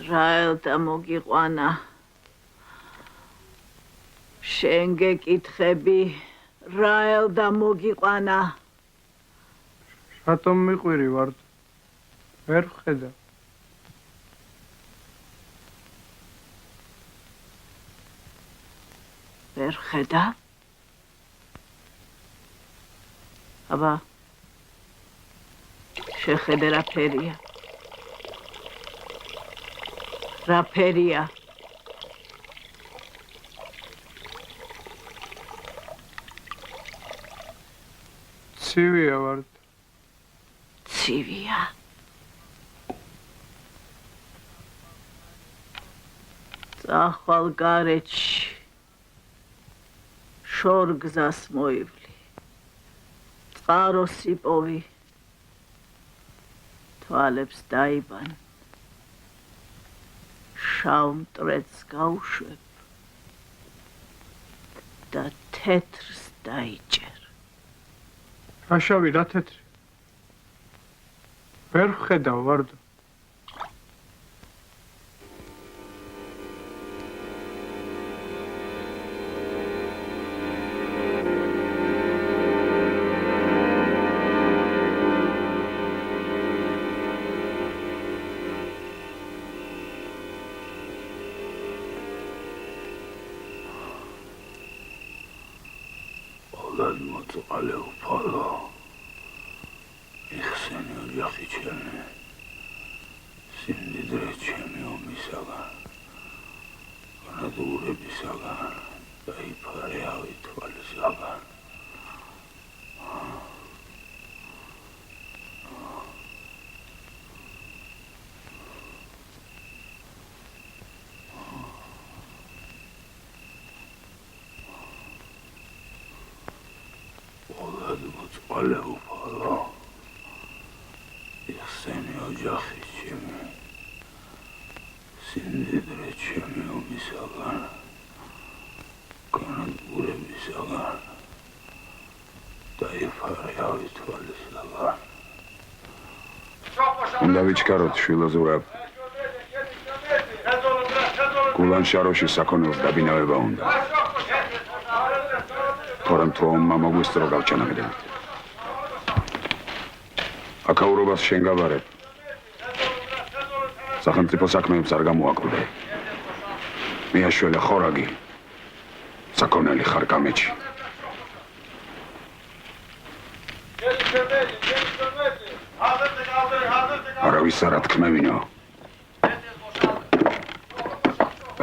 რა ელდა მოგიყვანა შენ გეკითხები რა ელდა მოგიყვანა რატომ მიყვირი ვარ ვერ ხედა ვერ ხედა აბა შეხედე რა ფერია რა ფერია ცივია ვარ ცივია წახვალ გარეჩში შორგზას მოივლი წყაროს იპოვი თვალებს დაიბან შავ მტრედს გაუშვებ და თეთრს დაიჭერ რა შავი რა თეთრი ვერ ხედავ ვარდო მოწალე უფალო იხსენი ოჯახი ჩემი სიმდიდრე ჩემი ომისაგან განადგურებისაგან დაიფარე ავი თვალისაგან მოწალე უფალო იხსენი ოჯახი ჩემი სიმდიდრე ჩემი ომისაგან განადგურებისაგან დაიფარე ავი თვალისაგან უნდა ვიჩქაროთ შვილო ზურაბ გულანშაროში საქონელს დაბინავება უნდა თორემ თუ ომმა მოგვისწრო გავჩანაგდებით აკაურობას შენ გავარებ სახელმწიფო საქმეებს არ გამოაკვდე მიაშველე ხორაგი საქონელი ხარ კამეჩი არავის არ ათქმევინო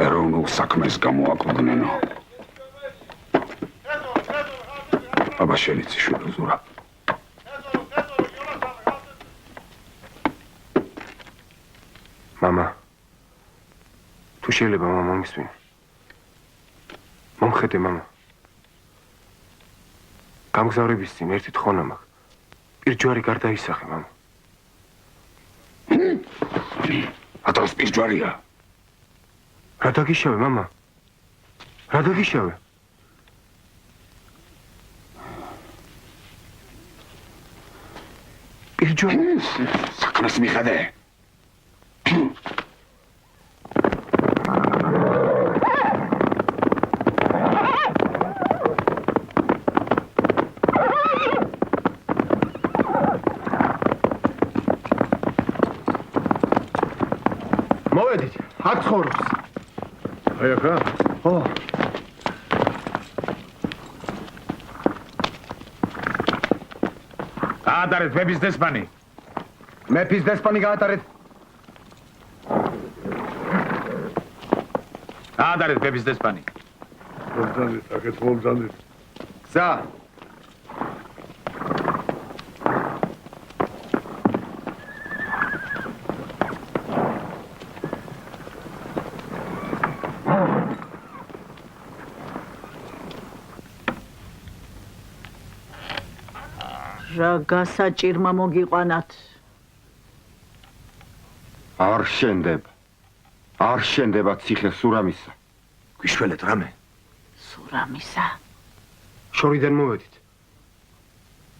ეროვნულ საქმეს გამოაკვდნენო აბა შენიც შვილო ზურაბ მამა თუ შეიძლება მამა მომისვენ მომხედე მამა გამგზავრების წინ ერთი თხოვნა მაქვს პირჯვარი გარდაისახე მამა ატოს პირჯვარია რა დაგიშავე მამა რა დაგიშავე პირჯვარი საქმეს მიხედე მოვედით აქ ცხოვრობს აი ახლა ო გაატარეთ მეფის დესპანი მეფის დესპანი გაატარეთ გაატარეთ მეფის დესპანი მომძანეთ აქეთ მომძანეთ გზა რა გასაჭირმა მოგიყვანათ არ შენდება ციხე სურამისა გვიშველეთ რამე სურამისა შორიდან მოვედით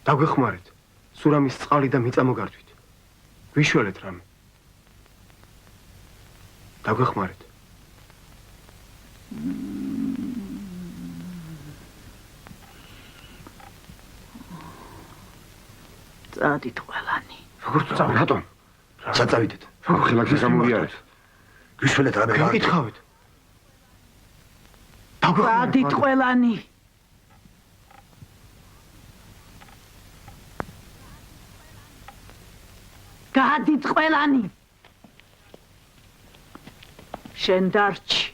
დაგვეხმარეთ სურამის წყალი და მიწა მოგართვით გვიშველეთ რამე დაგვეხმარეთ. წადით ყველანი. როგორ წავიდეთ? რატომ? წავიდეთ. ხელახზე გამოვიარეთ. გიშველეთ რა მეკითხავით. წადით ყველანი. გადით ყველანი. შენ დარჩი.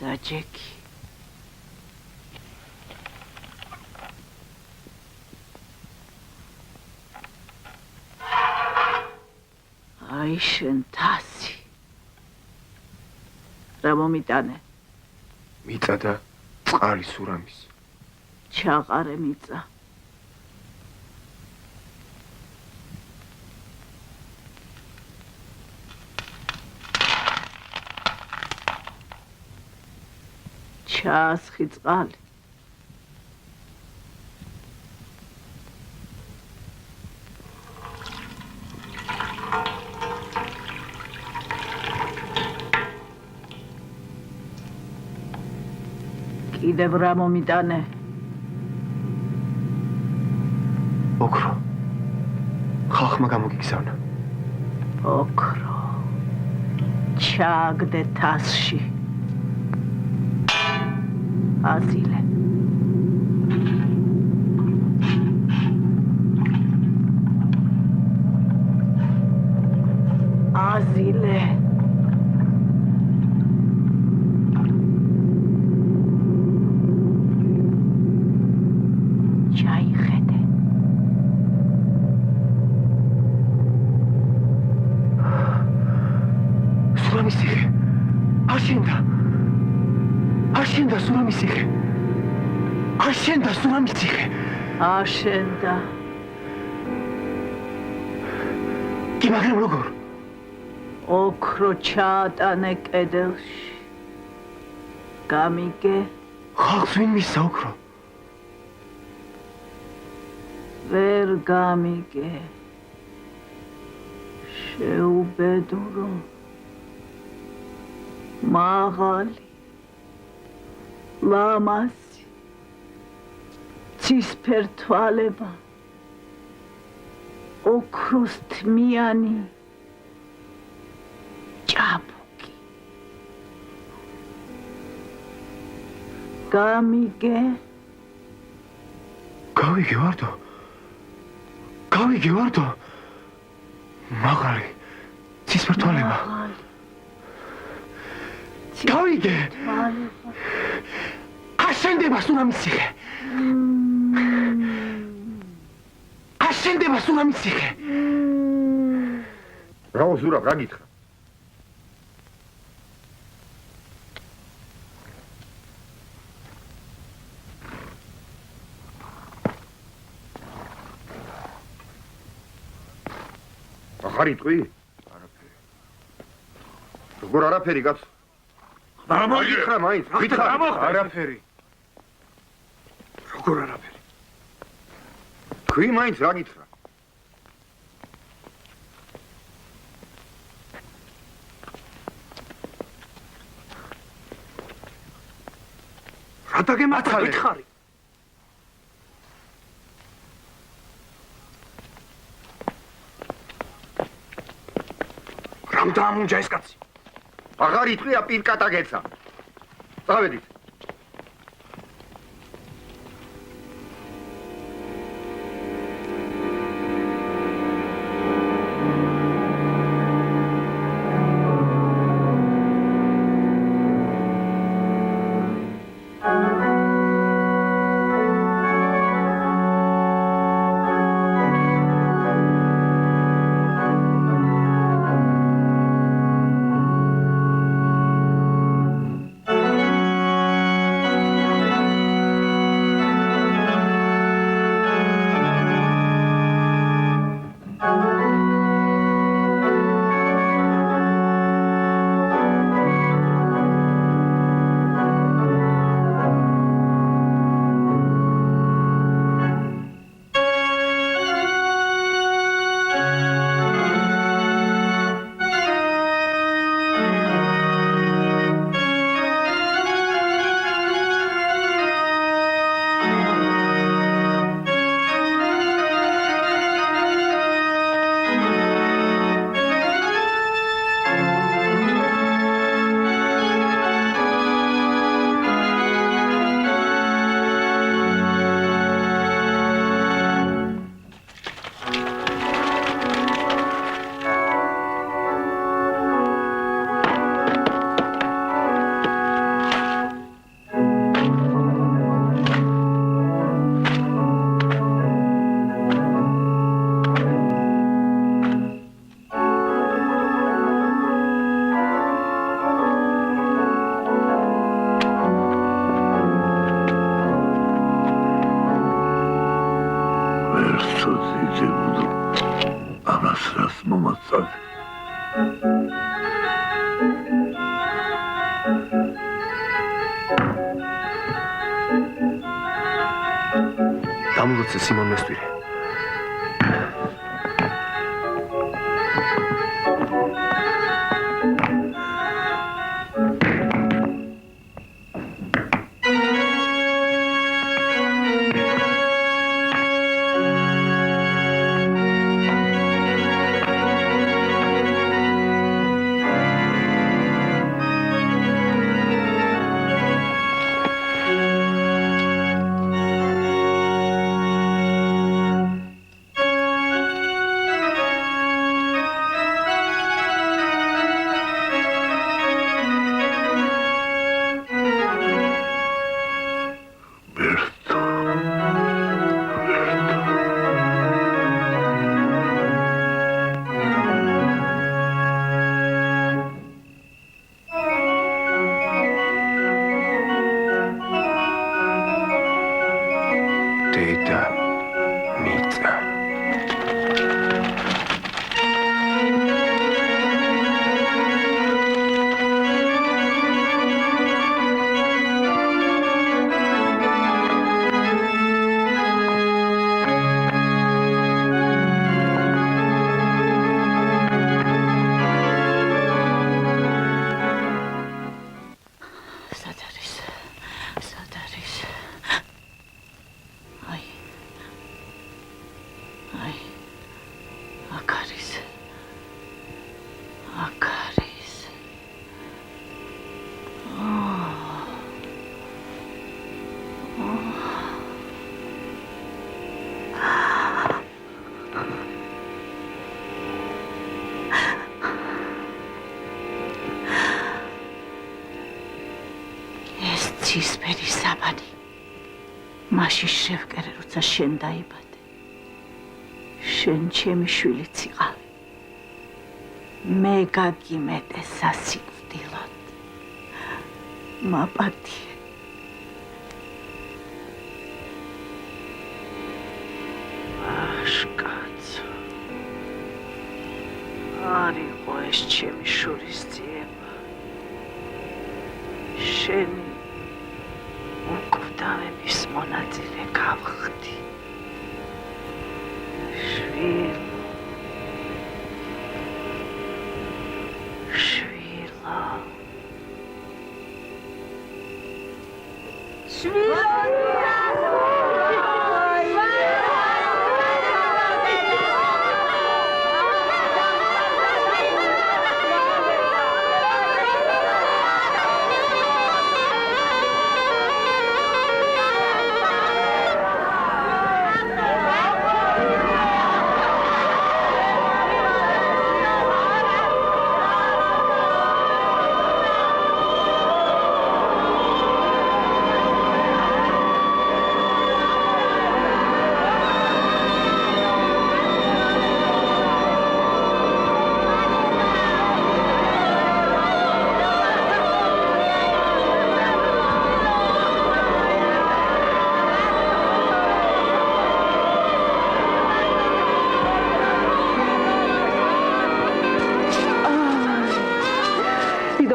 და ჯეკი. აი შენ თასი. რა მომიტანე? მიწა და წყალი სურამის. ჩაყარე მიწა. ჩაასხი წყალი. კიდევ რა მომიტანე? ოქრო. ხალხმა გამოგიგზავნა. ოქრო. ჩააგდე თასში. აზილე. აზილე. ჩაიხედე. სურამის ციხე. აშენდა. აშენდა სურამის ციხე. აშენდა სურამის ციხე. აშენდა. კი, მაგრამ როგორ? ოქრო ჩაატანე კედელში. გამიგე. ხალხს ვინ მისცა ოქრო? ვერ გამიგე. შეუბედურო. მაღალი. ლამაზი. ცისფერ თვალება. ოქროს თმიანი. ჭაბუკი. გამიგე. გავიგე ვარდო. გავიგე ვარდო. მაღალი. ცისფერ თვალება. გავიგე. აშენდება სურამის ციხე. აშენდება სურამის ციხე. ბრავო ზურაბ, რა გითხრა? ახარი ტყვი? არაფერი. როგორ არაფერი კაცო? რა მოგითხრა მაინც? არაფერი. როგორ არაფერი? თქვი მაინც რა გითხრა? რა დაგემართა გითხარი? რამ დაამუნჯა ეს კაცი? აღარ იტყვია პირკატა გეცა. წავედით. მომასწავლე. დამლოცე სიმონ მესტვირე. დედა მიწა ცისფერი საბანი მაშინ შევკერე როცა შენ დაიბადე შენ ჩემი შვილიც იყავი მე გაგიმეტე სასიკვდილოდ მაპატიე აშკაცო არ იყო ეს ჩემი შურისძიება შენი უკვდავების მონაწილე გავხდი შვილო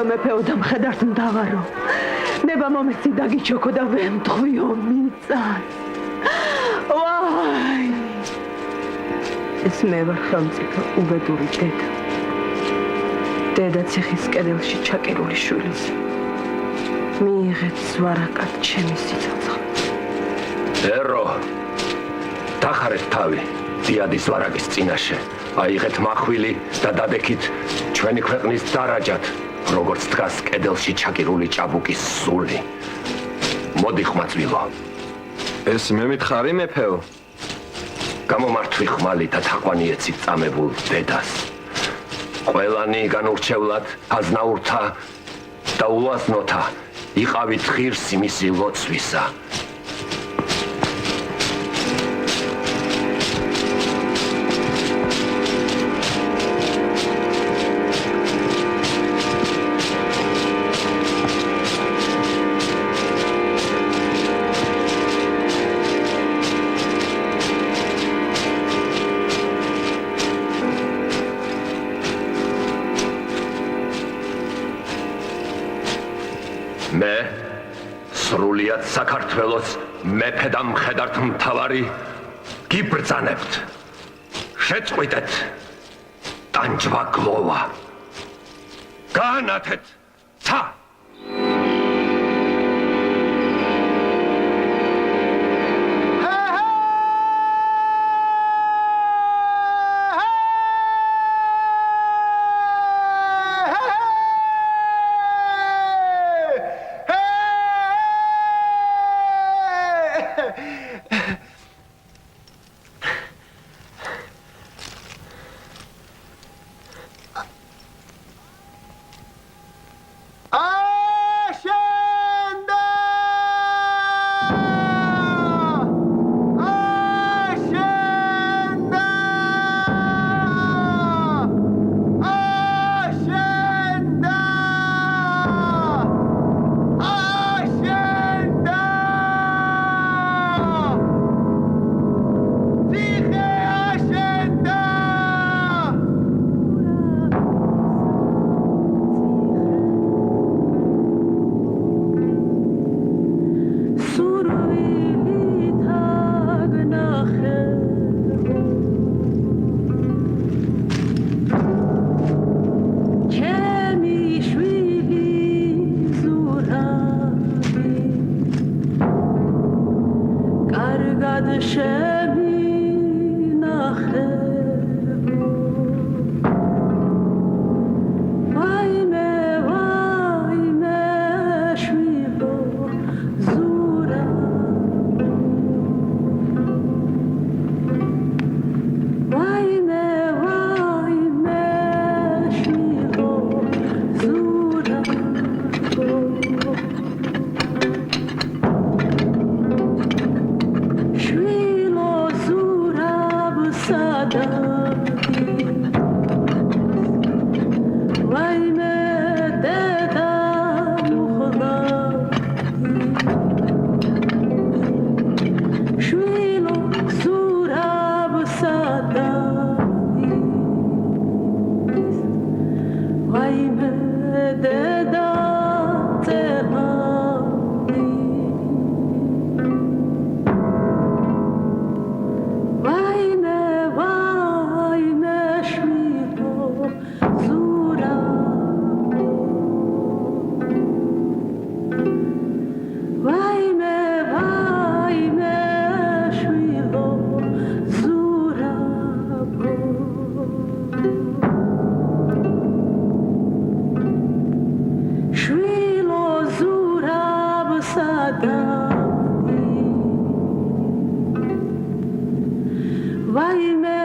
მეფეო და მხედარს მდავარო ნება მომეცი დაგიჩოქო და ვემთხვიო მიწას ვაი ეს მე ვარ ხელმწიფე უბედური დედა ციხის კედელში ჩაკერული შვილი მიიღეთ ზვარაკად ჩემი სიცოცხლე ერო დახარეთ თავი დიადის ზვარაკის წინაშე აიღეთ მახვილი და დადექით ჩვენი ქვეყნის დარაჯად როგორც დგას კედელში ჩაკირული ჭაბუკის სული. მოდი ხმაწვილო. ეს მე მითხარი მეფეო. გამომართვი ხმალი და თაყვანი ეცით წამებულ დედას. ყველანი განურჩევლად აზნაურთა და ულაზნოთა იყავით ღირსი მისი ლოცვისა. მე სრულიად საქართველოს მეფე და მხედართ მთავარი გიბრძანებთ. შეწყვიტეთ ტანჯვა გლოვა. გაანათეთ ცა. Vai me